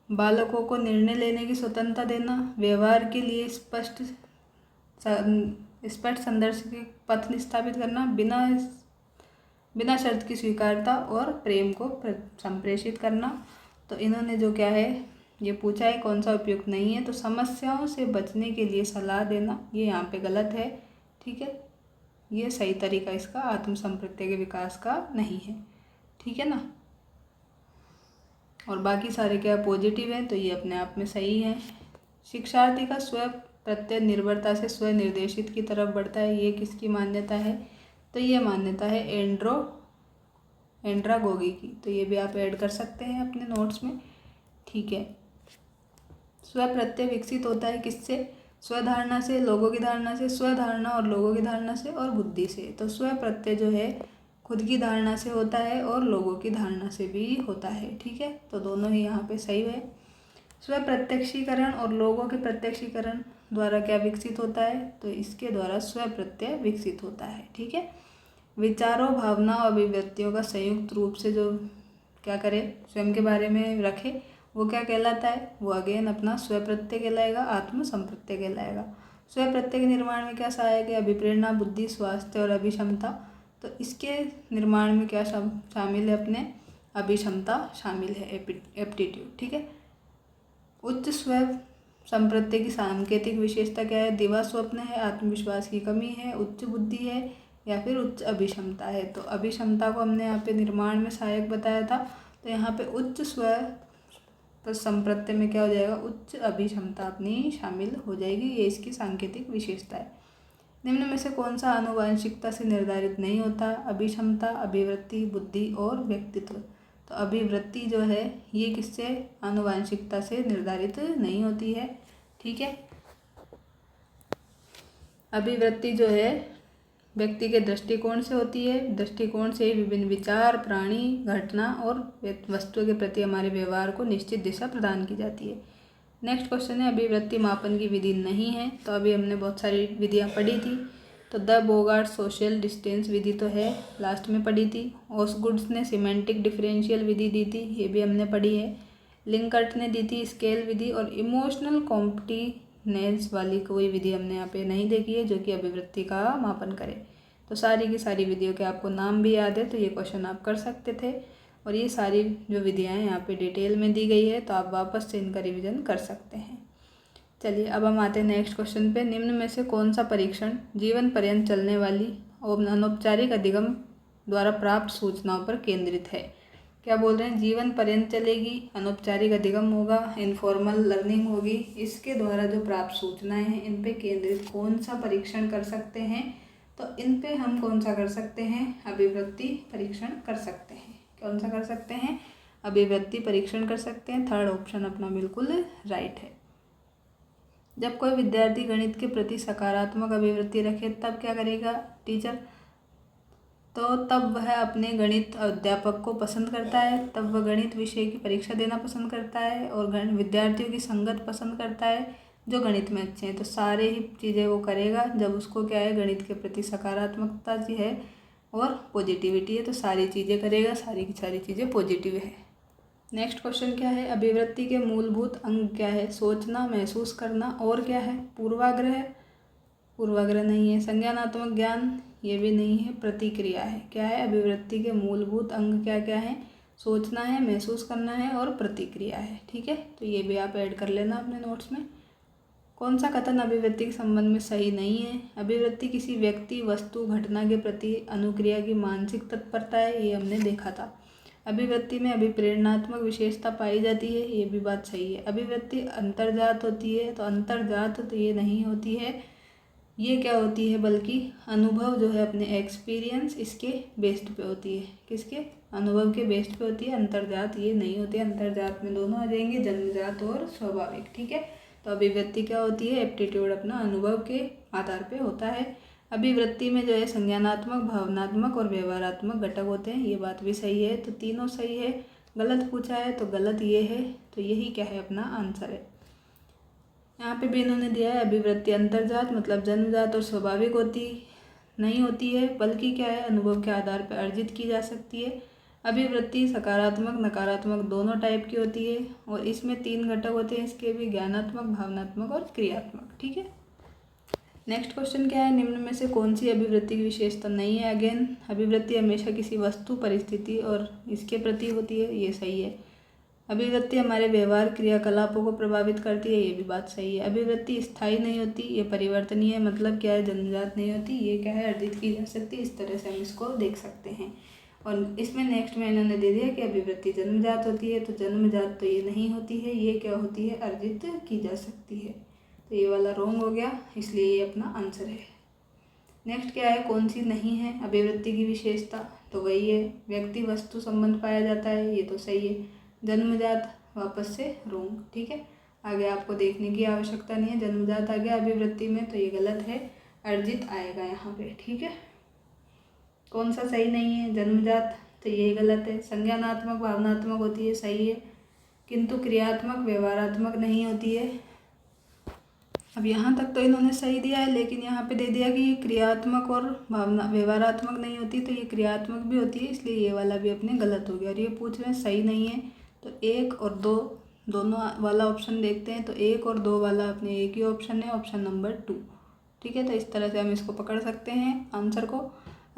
बालकों को निर्णय लेने की स्वतंत्रता देना, व्यवहार के लिए स्पष्ट संदर्श के पथ स्थापित करना, बिना शर्त की स्वीकारता और प्रेम को संप्रेषित करना। तो इन्होंने जो क्या है ये पूछा है, कौन सा उपयुक्त नहीं है? तो समस्याओं से बचने के लिए सलाह देना, ये यहाँ पे गलत है। ठीक है, ये सही तरीका इसका आत्म संप्रत्यय के विकास का नहीं है। ठीक है ना, और बाकी सारे क्या पॉजिटिव हैं, तो ये अपने आप में सही है। शिक्षार्थी का स्व प्रत्यय निर्भरता से स्व निर्देशित की तरफ बढ़ता है, ये किसकी मान्यता है? तो ये मान्यता है एंड्रागोगी की। तो ये भी आप ऐड कर सकते हैं अपने नोट्स में, ठीक है। स्व प्रत्यय विकसित होता है किससे? स्वधारणा से, लोगों की धारणा से, स्वधारणा और लोगों की धारणा से और बुद्धि से। तो स्व प्रत्यय जो है खुद की धारणा से होता है और लोगों की धारणा से भी होता है, ठीक है। तो दोनों ही यहाँ पे सही है। स्व प्रत्यक्षीकरण और लोगों के प्रत्यक्षीकरण द्वारा क्या विकसित होता है? तो इसके द्वारा स्व प्रत्यय विकसित होता है, ठीक है। विचारों, भावना और अभिव्यक्तियों का संयुक्त रूप से जो क्या करे, स्वयं के बारे में रखे, वो क्या कहलाता है? वो अगेन अपना स्व प्रत्यय कहलाएगा, आत्म संप्रत्यय कहलाएगा। स्व प्रत्यय के निर्माण में क्या सहायक है? अभिप्रेरणा, बुद्धि, स्वास्थ्य और अभिक्षमता। तो इसके निर्माण में क्या शामिल है? अपने अभिक्षमता शामिल है, एप्टीट्यूड, ठीक है। उच्च स्व संप्रत्यय की सांकेतिक विशेषता क्या है? दिवा स्वप्न है, आत्मविश्वास की कमी है, उच्च बुद्धि है या फिर उच्च अभिक्षमता है। तो अभिक्षमता को हमने यहाँ पे निर्माण में सहायक बताया था। तो यहाँ पे उच्च स्व संप्रत्यय में क्या हो जाएगा? उच्च अभिक्षमता अपनी शामिल हो जाएगी। ये इसकी सांकेतिक विशेषता है। निम्न में से कौन सा आनुवांशिकता से निर्धारित नहीं होता? अभिक्षमता, अभिवृत्ति, बुद्धि और व्यक्तित्व। तो अभिवृत्ति जो है ये किससे? आनुवांशिकता से निर्धारित नहीं होती है, ठीक है। अभिवृत्ति जो है व्यक्ति के दृष्टिकोण से होती है। दृष्टिकोण से विभिन्न विचार, प्राणी, घटना और वस्तु के प्रति हमारे व्यवहार को निश्चित दिशा प्रदान की जाती है। नेक्स्ट क्वेश्चन है, अभिवृत्ति मापन की विधि नहीं है। तो अभी हमने बहुत सारी विधियाँ पढ़ी थी। तो द बोगार्ट सोशल डिस्टेंस विधि तो है, लास्ट में पढ़ी थी। ओसगुड्स ने सिमेंटिक डिफरेंशियल विधि दी थी, ये भी हमने पढ़ी है। लिंकर्ट ने दी थी स्केल विधि। और इमोशनल कॉम्पिटिनेंस वाली कोई विधि हमने यहाँ पे नहीं देखी है जो कि अभिवृत्ति का मापन करे। तो सारी की सारी विधियों के आपको नाम भी याद है, तो ये क्वेश्चन आप कर सकते थे। और ये सारी जो विधियाँ हैं यहाँ पे डिटेल में दी गई है, तो आप वापस से इनका रिवीजन कर सकते हैं। चलिए अब हम आते हैं नेक्स्ट क्वेश्चन पे। निम्न में से कौन सा परीक्षण जीवन पर्यंत चलने वाली और अनौपचारिक अधिगम द्वारा प्राप्त सूचनाओं पर केंद्रित है? क्या बोल रहे हैं? जीवन पर्यंत चलेगी, अनौपचारिक अधिगम होगा, इनफॉर्मल लर्निंग होगी, इसके द्वारा जो प्राप्त सूचनाएं हैं इन पे केंद्रित कौन सा परीक्षण कर सकते हैं? तो इन पे हम कौन सा कर सकते हैं? अभिवृत्ति परीक्षण कर सकते हैं। कौन सा कर सकते हैं? अभिवृत्ति परीक्षण कर सकते हैं। थर्ड ऑप्शन अपना बिल्कुल राइट है। जब कोई विद्यार्थी गणित के प्रति सकारात्मक अभिवृत्ति रखे तब क्या करेगा टीचर? तो तब वह अपने गणित अध्यापक को पसंद करता है, तब वह गणित विषय की परीक्षा देना पसंद करता है और विद्यार्थियों की संगत पसंद करता है जो गणित में अच्छे हैं। तो सारे ही चीज़ें वो करेगा जब उसको क्या है? गणित के प्रति सकारात्मकता जी है और पॉजिटिविटी है, तो सारी चीज़ें करेगा, सारी की सारी चीज़ें पॉजिटिव है। नेक्स्ट क्वेश्चन क्या है? अभिवृत्ति के मूलभूत अंग क्या है? सोचना, महसूस करना और क्या है? पूर्वाग्रह, पूर्वाग्रह नहीं है। संज्ञानात्मक ज्ञान, ये भी नहीं है। प्रतिक्रिया है। क्या है? अभिवृत्ति के मूलभूत अंग क्या क्या है? सोचना है, महसूस करना है और प्रतिक्रिया है, ठीक है। तो ये भी आप ऐड कर लेना अपने नोट्स में। कौन सा कथन अभिवृत्ति के संबंध में सही नहीं है? अभिवृत्ति किसी व्यक्ति, वस्तु, घटना के प्रति अनुक्रिया की मानसिक तत्परता है, ये हमने देखा था। अभिवृत्ति में अभिप्रेरणात्मक विशेषता पाई जाती है, ये भी बात सही है। अभिवृत्ति अंतर्जात होती है, तो अंतर्जात तो ये नहीं होती है, ये क्या होती है? बल्कि अनुभव जो है अपने एक्सपीरियंस इसके बेस्ड पे होती है। किसके? अनुभव के बेस्ड पे होती है। अंतर्जात ये नहीं होती है। अंतर्जात में दोनों आ जाएंगे, जन्मजात और स्वाभाविक, ठीक है। तो अभिवृत्ति क्या होती है? एप्टीट्यूड अपना अनुभव के आधार पे होता है। अभिवृत्ति में जो है संज्ञानात्मक, भावनात्मक और व्यवहारात्मक घटक होते हैं, ये बात भी सही है। तो तीनों सही है। गलत पूछा है तो गलत ये है, तो यही क्या है? अपना आंसर है। यहाँ पे भी इन्होंने दिया है अभिवृत्ति अंतर्जात मतलब जन्मजात और स्वाभाविक होती नहीं होती है, बल्कि क्या है? अनुभव के आधार पर अर्जित की जा सकती है। अभिवृत्ति सकारात्मक, नकारात्मक दोनों टाइप की होती है और इसमें 3 घटक होते हैं इसके भी, ज्ञानात्मक, भावनात्मक और क्रियात्मक, ठीक है। नेक्स्ट क्वेश्चन क्या है? निम्न में से कौन सी अभिवृत्ति की विशेषता नहीं है? अगेन अभिवृत्ति हमेशा किसी वस्तु, परिस्थिति और इसके प्रति होती है, ये सही है। अभिवृत्ति हमारे व्यवहार, क्रियाकलापों को प्रभावित करती है, ये भी बात सही है। अभिवृत्ति स्थायी नहीं होती, ये परिवर्तनीय है, मतलब क्या है? जन्मजात नहीं होती, ये क्या है? अर्जित की जा सकती है। इस तरह से हम इसको देख सकते हैं। और इसमें नेक्स्ट में इन्होंने दे दिया कि अभिवृत्ति जन्मजात होती है, तो जन्मजात तो ये नहीं होती है, ये क्या होती है? अर्जित की जा सकती है। तो ये वाला रॉन्ग हो गया, इसलिए ये अपना आंसर है। नेक्स्ट क्या है, कौन सी नहीं है अभिवृत्ति की विशेषता, तो वही है व्यक्ति वस्तु संबंध पाया जाता है, ये तो सही है। जन्मजात वापस से रोंग, ठीक है, आगे आपको देखने की आवश्यकता नहीं है। जन्मजात आ गया अभिवृत्ति में तो ये गलत है, अर्जित आएगा यहाँ पे, ठीक है। कौन सा सही नहीं है, जन्मजात, तो ये गलत है। संज्ञानात्मक भावनात्मक होती है, सही है, किंतु क्रियात्मक व्यवहारात्मक नहीं होती है। अब यहाँ तक तो इन्होंने सही दिया है, लेकिन यहाँ पे दे दिया कि ये क्रियात्मक और भावना व्यवहारात्मक नहीं होती, तो ये क्रियात्मक भी होती है, इसलिए ये वाला भी अपने गलत हो गया। और ये पूछ रहे हैं सही नहीं है, तो 1 और 2 दोनों वाला ऑप्शन देखते हैं, तो 1 और 2 वाला अपने एक ही ऑप्शन है, ऑप्शन नंबर 2, ठीक है। तो इस तरह से हम इसको पकड़ सकते हैं आंसर को।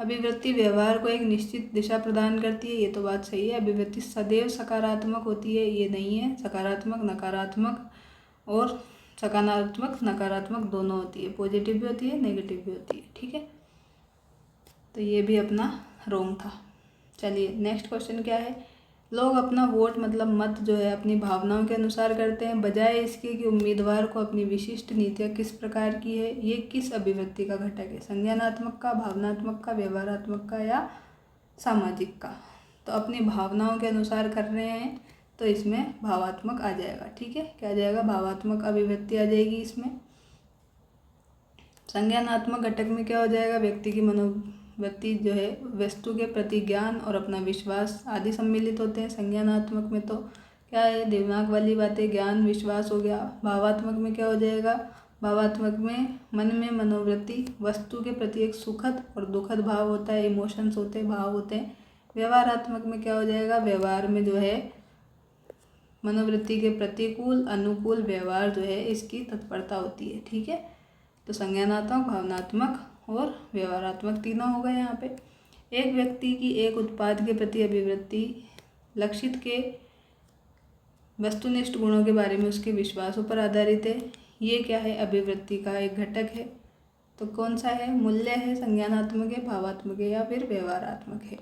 अभिवृत्ति व्यवहार को एक निश्चित दिशा प्रदान करती है, ये तो बात सही है। अभिवृत्ति सदैव सकारात्मक होती है, ये नहीं है, सकारात्मक नकारात्मक और सकारात्मक नकारात्मक दोनों होती है, पॉजिटिव भी होती है नेगेटिव भी होती है, ठीक है। तो ये भी अपना रॉन्ग था। चलिए नेक्स्ट क्वेश्चन क्या है, लोग अपना वोट मतलब मत जो है अपनी भावनाओं के अनुसार करते हैं, बजाय इसके कि उम्मीदवार को अपनी विशिष्ट नीतियाँ किस प्रकार की है। ये किस अभिव्यक्ति का घटक है, संज्ञानात्मक का, भावनात्मक का, व्यवहारात्मक का या सामाजिक का। तो अपनी भावनाओं के अनुसार कर रहे हैं, तो इसमें भावात्मक आ जाएगा, ठीक है। क्या आ जाएगा, भावात्मक अभिव्यक्ति आ जाएगी इसमें। संज्ञानात्मक घटक में क्या हो जाएगा, व्यक्ति की मनोवृत्ति जो है वस्तु के प्रति ज्ञान और अपना विश्वास आदि सम्मिलित होते हैं। संज्ञानात्मक में तो क्या है, दिमाग वाली बातें, ज्ञान विश्वास हो गया। भावात्मक में क्या हो जाएगा, भावात्मक में मन में मनोवृत्ति वस्तु के प्रति एक सुखद और दुखद भाव होता है, इमोशंस होते हैं, भाव होते हैं। व्यवहारात्मक में क्या हो जाएगा, व्यवहार में जो है मनोवृत्ति के प्रतिकूल अनुकूल व्यवहार जो है इसकी तत्परता होती है, ठीक है। तो संज्ञानात्मक, भावनात्मक और व्यवहारात्मक तीनों हो गए यहाँ पे। एक व्यक्ति की एक उत्पाद के प्रति अभिवृत्ति लक्षित के वस्तुनिष्ठ गुणों के बारे में उसके विश्वासों पर आधारित है। ये क्या है, अभिवृत्ति का एक घटक है। तो कौन सा है, मूल्य है, संज्ञानात्मक है, भावात्मक है या फिर व्यवहारात्मक है।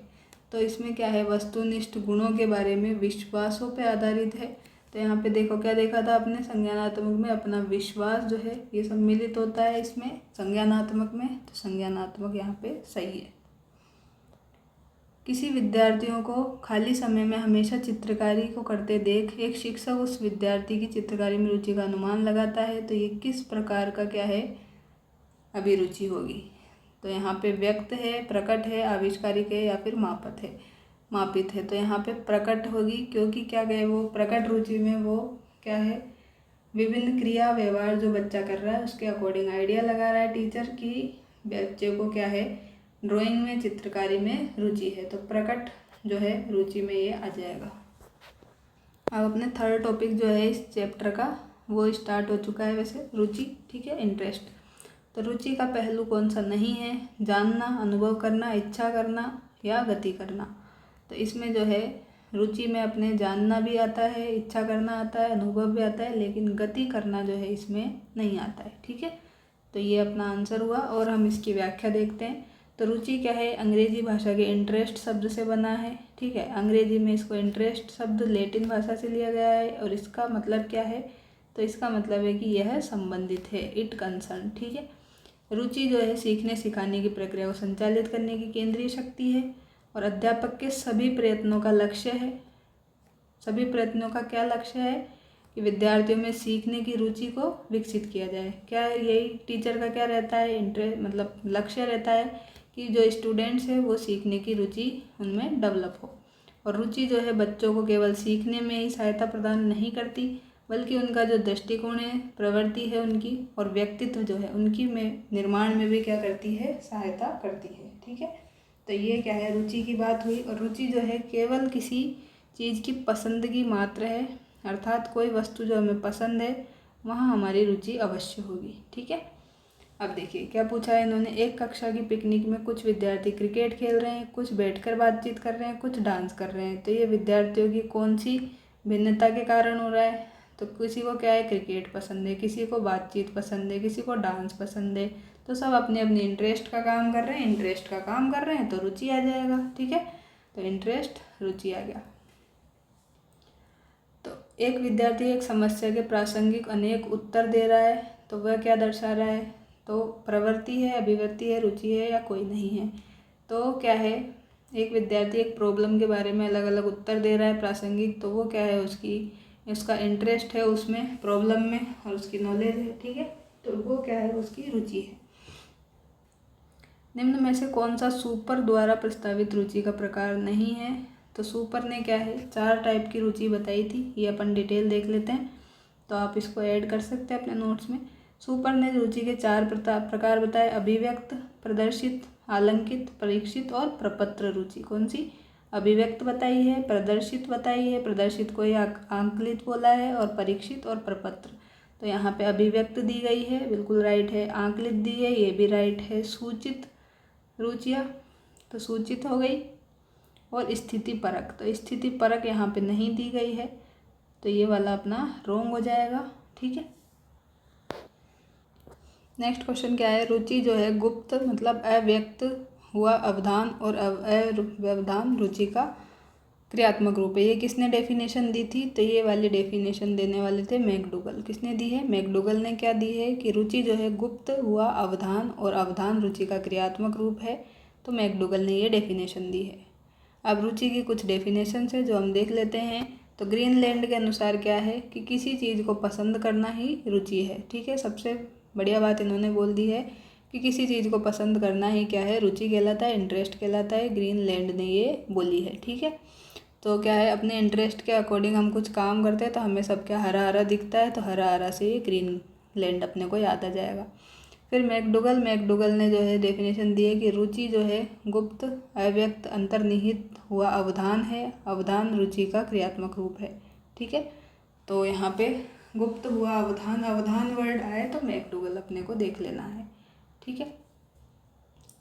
तो इसमें क्या है, वस्तुनिष्ठ गुणों के बारे में विश्वासों पे आधारित है। तो यहाँ पे देखो क्या देखा था आपने, संज्ञानात्मक में अपना विश्वास जो है ये सम्मिलित होता है इसमें संज्ञानात्मक में, तो संज्ञानात्मक यहाँ पे सही है। किसी विद्यार्थियों को खाली समय में हमेशा चित्रकारी को करते देख एक शिक्षक उस विद्यार्थी की चित्रकारी में रुचि का अनुमान लगाता है, तो ये किस प्रकार का क्या है, अभिरुचि होगी। तो यहाँ पे व्यक्त है, प्रकट है, आविष्कारिक है या फिर मापित है। तो यहाँ पे प्रकट होगी, क्योंकि क्या गए वो प्रकट रुचि में वो क्या है, विभिन्न क्रिया व्यवहार जो बच्चा कर रहा है उसके अकॉर्डिंग आइडिया लगा रहा है टीचर की बच्चे को क्या है, ड्राइंग में चित्रकारी में रुचि है, तो प्रकट जो है रुचि में ये आ जाएगा। अब अपने थर्ड टॉपिक जो है इस चैप्टर का वो स्टार्ट हो चुका है वैसे, रुचि, ठीक है, इंटरेस्ट। तो रुचि का पहलू कौन सा नहीं है, जानना, अनुभव करना, इच्छा करना या गति करना। तो इसमें जो है रुचि में अपने जानना भी आता है, इच्छा करना आता है, अनुभव भी आता है, लेकिन गति करना जो है इसमें नहीं आता है, ठीक है। तो ये अपना आंसर हुआ। और हम इसकी व्याख्या देखते हैं। तो रुचि क्या है, अंग्रेजी भाषा के इंटरेस्ट शब्द से बना है, ठीक है। अंग्रेजी में इसको इंटरेस्ट शब्द लैटिन भाषा से लिया गया है और इसका मतलब क्या है, तो इसका मतलब है कि यह संबंधित है, इट कंसर्न, ठीक है। रुचि जो है सीखने सिखाने की प्रक्रिया को संचालित करने की केंद्रीय शक्ति है और अध्यापक के सभी प्रयत्नों का लक्ष्य है। सभी प्रयत्नों का क्या लक्ष्य है कि विद्यार्थियों में सीखने की रुचि को विकसित किया जाए। क्या यही टीचर का क्या रहता है, इंटरेस्ट मतलब लक्ष्य रहता है कि जो स्टूडेंट्स है वो सीखने की रुचि उनमें डेवलप हो। और रुचि जो है बच्चों को केवल सीखने में ही सहायता प्रदान नहीं करती, बल्कि उनका जो दृष्टिकोण है, प्रवृत्ति है उनकी और व्यक्तित्व जो है उनकी में निर्माण में भी क्या करती है, सहायता करती है, ठीक है। तो ये क्या है, रुचि की बात हुई। और रुचि जो है केवल किसी चीज़ की पसंदगी मात्र है, अर्थात कोई वस्तु जो हमें पसंद है वहाँ हमारी रुचि अवश्य होगी, ठीक है। अब देखिए क्या पूछा है इन्होंने, एक कक्षा की पिकनिक में कुछ विद्यार्थी क्रिकेट खेल रहे हैं, कुछ बैठकर बातचीत कर रहे हैं, कुछ डांस कर रहे हैं। तो ये विद्यार्थियों की कौन सी भिन्नता के कारण हो रहा है, तो किसी को क्या है, क्रिकेट पसंद है, किसी को बातचीत पसंद है, किसी को डांस पसंद है। तो सब अपने अपने इंटरेस्ट का काम कर रहे हैं, इंटरेस्ट का काम कर रहे हैं तो रुचि आ जाएगा, ठीक है। तो इंटरेस्ट, रुचि आ गया। तो एक विद्यार्थी एक समस्या के प्रासंगिक अनेक उत्तर दे रहा है, तो वह क्या दर्शा रहा है, तो प्रवृत्ति है, अभिवृत्ति है, रुचि है या कोई नहीं है। तो क्या है, एक विद्यार्थी एक प्रॉब्लम के बारे में अलग अलग उत्तर दे रहा है प्रासंगिक, तो वो क्या है, उसका इंटरेस्ट है उसमें, प्रॉब्लम में, और उसकी नॉलेज है, ठीक है, तो वो क्या है, उसकी रुचि है। निम्न में से कौन सा सुपर द्वारा प्रस्तावित रुचि का प्रकार नहीं है? तो सुपर ने क्या है, 4 टाइप की रुचि बताई थी, ये अपन डिटेल देख लेते हैं, तो आप इसको ऐड कर सकते हैं अपने नोट्स में। सुपर ने रुचि के 4 प्रकार बताए, अभिव्यक्त, प्रदर्शित, आलंकित, परीक्षित और प्रपत्र रुचि। कौन सी? अभिव्यक्त बताई है, प्रदर्शित बताई है, प्रदर्शित को ही आंकलित बोला है, और परीक्षित और प्रपत्र। तो यहाँ पे अभिव्यक्त दी गई है, बिल्कुल राइट है। आंकलित दी है, ये भी राइट है। सूचित रुचियाँ, तो सूचित हो गई। और स्थिति परक, तो स्थिति परक यहाँ पे नहीं दी गई है, तो ये वाला अपना रोंग हो जाएगा, ठीक है। नेक्स्ट क्वेश्चन क्या है, रुचि जो है गुप्त मतलब अव्यक्त हुआ अवधान और अव्यवधान रुचि का क्रियात्मक रूप है। ये किसने डेफिनेशन दी थी? तो ये वाली डेफिनेशन देने वाले थे मैकडूगल। किसने दी है? मैकडूगल ने क्या दी है कि रुचि जो है गुप्त हुआ अवधान और अवधान रुचि का क्रियात्मक रूप है, तो मैकडूगल ने ये डेफिनेशन दी है। अब रुचि की कुछ डेफिनेशन है जो हम देख लेते हैं। तो ग्रीनलैंड के अनुसार क्या है कि किसी चीज़ को पसंद करना ही रुचि है, ठीक है। सबसे बढ़िया बात इन्होंने बोल दी है कि किसी चीज़ को पसंद करना ही क्या है, रुचि कहलाता है, इंटरेस्ट कहलाता है। ग्रीनलैंड ने ये बोली है, ठीक है। तो क्या है, अपने इंटरेस्ट के अकॉर्डिंग हम कुछ काम करते हैं तो हमें सब क्या हरा हरा दिखता है, तो हरा हरा से ये ग्रीनलैंड अपने को याद आ जाएगा। फिर मैकडूगल ने जो है डेफिनेशन दी है कि रुचि जो है गुप्त अव्यक्त अंतर्निहित हुआ अवधान है, अवधान रुचि का क्रियात्मक रूप है, ठीक है। तो यहाँ पे गुप्त हुआ अवधान, अवधान वर्ड आए तो मैकडूगल अपने को देख लेना है, ठीक है।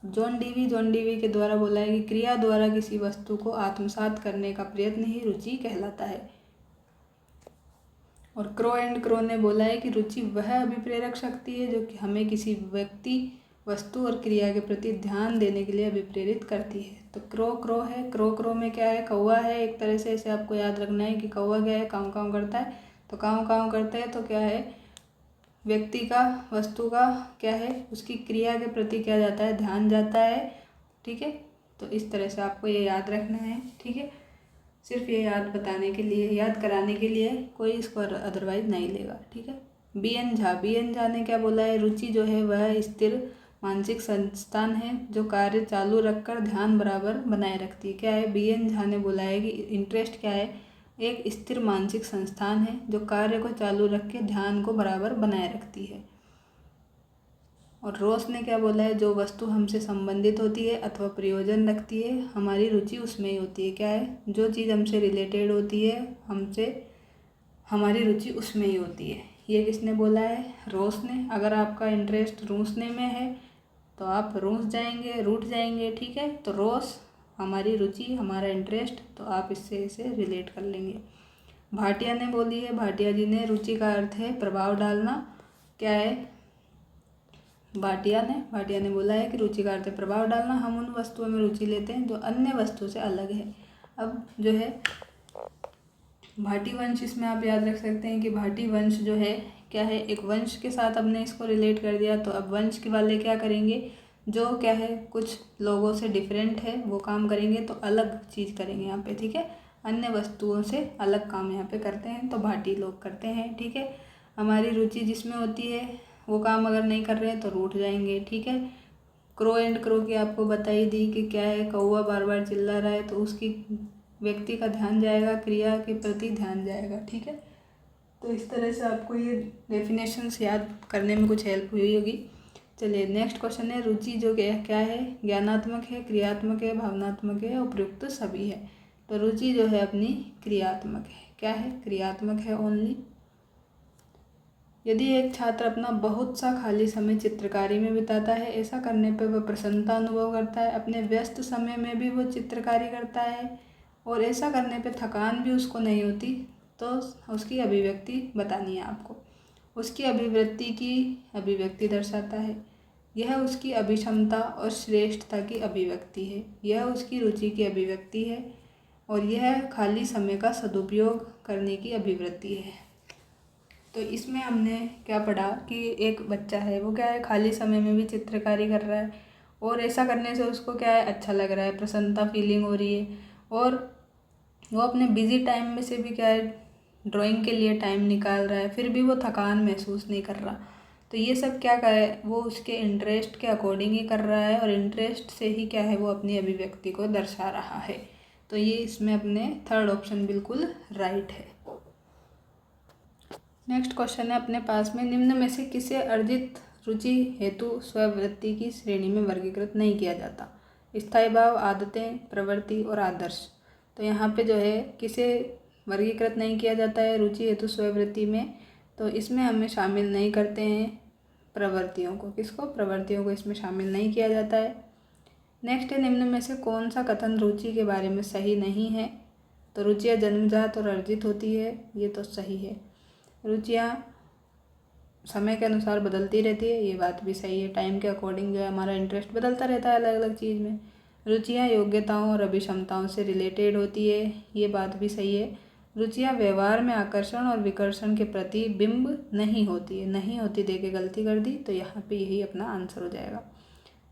जॉन डीवी के द्वारा बोला है कि क्रिया द्वारा किसी वस्तु को आत्मसात करने का प्रयत्न ही रुचि कहलाता है। और क्रो ने बोला है कि रुचि वह अभिप्रेरक शक्ति है जो कि हमें किसी व्यक्ति, वस्तु और क्रिया के प्रति ध्यान देने के लिए अभिप्रेरित करती है। तो क्रो है, क्रो में क्या है, कौवा है। एक तरह से इसे आपको याद रखना है कि कौवा क्या है, काँव काँव करता है। तो काँव काँव करता है तो क्या है, व्यक्ति का, वस्तु का क्या है, उसकी क्रिया के प्रति क्या जाता है, ध्यान जाता है, ठीक है। तो इस तरह से आपको ये याद रखना है, ठीक है। सिर्फ ये याद बताने के लिए, याद कराने के लिए, कोई इसको अदरवाइज नहीं लेगा, ठीक है। बी एन झा ने क्या बोला है, रुचि जो है वह स्थिर मानसिक संस्थान है जो कार्य चालू रखकर ध्यान बराबर बनाए रखती है। क्या है, बी एन झा ने बोला है कि इंटरेस्ट क्या है, एक स्थिर मानसिक संस्थान है जो कार्य को चालू रख के ध्यान को बराबर बनाए रखती है। और रोस ने क्या बोला है, जो वस्तु हमसे संबंधित होती है अथवा प्रयोजन रखती है, हमारी रुचि उसमें ही होती है। क्या है, जो चीज़ हमसे रिलेटेड होती है, हमसे, हमारी रुचि उसमें ही होती है। ये किसने बोला है, रोस ने। अगर आपका इंटरेस्ट रूसने में है तो आप रूस जाएंगे, रूठ जाएंगे, ठीक है। तो रोस हमारी रुचि, हमारा इंटरेस्ट, तो आप इससे इसे रिलेट कर लेंगे। भाटिया ने बोली है, भाटिया जी ने, रुचि का अर्थ है प्रभाव डालना। क्या है, भाटिया ने बोला है कि रुचि का अर्थ है प्रभाव डालना। हम उन वस्तुओं में रुचि लेते हैं जो अन्य वस्तु से अलग है। अब जो है भाटी वंश, इसमें आप याद रख सकते हैं कि भाटी वंश जो है क्या है, एक वंश के साथ हमने इसको रिलेट कर दिया। तो अब वंश के वाले क्या करेंगे, जो क्या है कुछ लोगों से डिफरेंट है वो काम करेंगे, तो अलग चीज़ करेंगे यहाँ पे, ठीक है। अन्य वस्तुओं से अलग काम यहाँ पे करते हैं, तो भाटी लोग करते हैं, ठीक है। हमारी रुचि जिसमें होती है वो काम अगर नहीं कर रहे हैं तो रूठ जाएंगे, ठीक है। क्रो की आपको बताई दी कि क्या है, कौवा बार बार चिल्ला रहा है तो उसकी, व्यक्ति का ध्यान जाएगा, क्रिया के प्रति ध्यान जाएगा, ठीक है। तो इस तरह से आपको ये डेफिनेशंस याद करने में कुछ हेल्प हुई होगी। चलिए नेक्स्ट क्वेश्चन है, रुचि जो क्या है, ज्ञानात्मक है, क्रियात्मक है, भावनात्मक है, उपयुक्त सभी है। तो रुचि जो है अपनी क्रियात्मक है। क्या है, क्रियात्मक है ओनली। यदि एक छात्र अपना बहुत सा खाली समय चित्रकारी में बिताता है, ऐसा करने पर वह प्रसन्नता अनुभव करता है, अपने व्यस्त समय में भी वो चित्रकारी करता है और ऐसा करने पे थकान भी उसको नहीं होती, तो उसकी अभिव्यक्ति बतानी है आपको। उसकी अभिवृत्ति की अभिव्यक्ति दर्शाता है। यह उसकी अभिक्षमता और श्रेष्ठता की अभिव्यक्ति है। यह उसकी रुचि की अभिव्यक्ति है और यह खाली समय का सदुपयोग करने की अभिवृत्ति है। तो इसमें हमने क्या पढ़ा कि एक बच्चा है, वो क्या है, खाली समय में भी चित्रकारी कर रहा है और ऐसा करने से उसको क्या है, अच्छा लग रहा है, प्रसन्नता फीलिंग हो रही है और वो अपने बिजी टाइम में से भी क्या है, ड्राइंग के लिए टाइम निकाल रहा है, फिर भी वो थकान महसूस नहीं कर रहा। तो ये सब क्या है, वो उसके इंटरेस्ट के अकॉर्डिंग ही कर रहा है और इंटरेस्ट से ही क्या है, वो अपनी अभिव्यक्ति को दर्शा रहा है। तो ये इसमें अपने थर्ड ऑप्शन बिल्कुल राइट है। नेक्स्ट क्वेश्चन है अपने पास में, निम्न में से किसे अर्जित रुचि हेतु स्ववृत्ति की श्रेणी में वर्गीकृत नहीं किया जाता? स्थायी भाव, आदतें, प्रवृत्ति और आदर्श। तो यहाँ पे जो है किसे वर्गीकृत नहीं किया जाता है रुचि हेतु स्ववृत्ति में? तो इसमें हमें शामिल नहीं करते हैं प्रवृत्तियों को। किसको? प्रवृत्तियों को इसमें शामिल नहीं किया जाता है। नेक्स्ट है, निम्न में से कौन सा कथन रुचि के बारे में सही नहीं है? तो रुचियाँ जन्मजात और अर्जित होती है, ये तो सही है। रुचियाँ समय के अनुसार बदलती रहती है, ये बात भी सही है। टाइम के अकॉर्डिंग जो है हमारा इंटरेस्ट बदलता रहता है अलग अलग चीज़ में। रुचियाँ योग्यताओं और अभिक्षमताओं से रिलेटेड होती है, ये बात भी सही है। रुचियाँ व्यवहार में आकर्षण और विकर्षण के प्रति बिंब नहीं होती है, नहीं होती दे के गलती कर दी, तो यहाँ पे यही अपना आंसर हो जाएगा।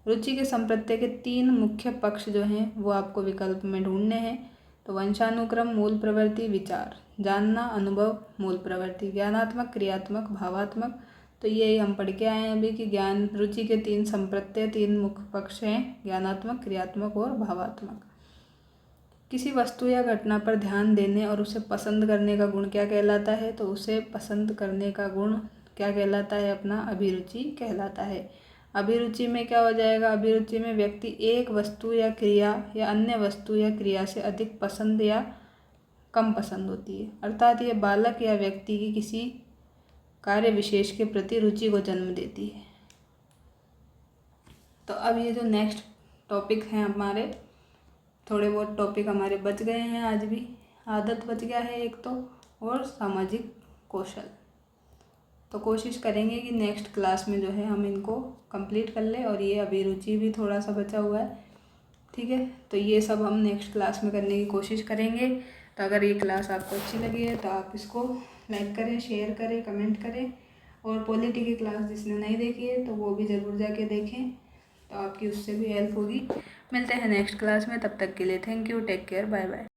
रुचि के संप्रत्यय के 3 मुख्य पक्ष जो हैं वो आपको विकल्प में ढूंढने हैं। तो वंशानुक्रम, मूल प्रवृत्ति, विचार। जानना, अनुभव, मूल प्रवृत्ति। ज्ञानात्मक, क्रियात्मक, भावात्मक। तो ये हम पढ़ के आए हैं अभी कि ज्ञान रुचि के 3 संप्रत्यय, 3 मुख्य पक्ष हैं, ज्ञानात्मक, क्रियात्मक और भावात्मक। किसी वस्तु या घटना पर ध्यान देने और उसे पसंद करने का गुण क्या कहलाता है? तो उसे पसंद करने का गुण क्या कहलाता है? अपना अभिरुचि कहलाता है। अभिरुचि में क्या हो जाएगा? अभिरुचि में व्यक्ति एक वस्तु या क्रिया या अन्य वस्तु या क्रिया से अधिक पसंद या कम पसंद होती है, अर्थात ये बालक या व्यक्ति की किसी कार्य विशेष के प्रति रुचि को जन्म देती है। तो अब ये जो नेक्स्ट टॉपिक हैं हमारे, थोड़े बहुत टॉपिक हमारे बच गए हैं आज भी। आदत बच गया है एक तो, और सामाजिक कौशल। तो कोशिश करेंगे कि नेक्स्ट क्लास में जो है हम इनको कंप्लीट कर लें, और ये अभिरुचि भी थोड़ा सा बचा हुआ है, ठीक है। तो ये सब हम नेक्स्ट क्लास में करने की कोशिश करेंगे। तो अगर ये क्लास आपको अच्छी लगी है तो आप इसको लाइक करें, शेयर करें, कमेंट करें, और पॉलिटी की क्लास जिसने नहीं देखी है तो वो भी ज़रूर जाके देखें, तो आपकी उससे भी हेल्प होगी। मिलते हैं नेक्स्ट क्लास में, तब तक के लिए thank you, take care, bye bye.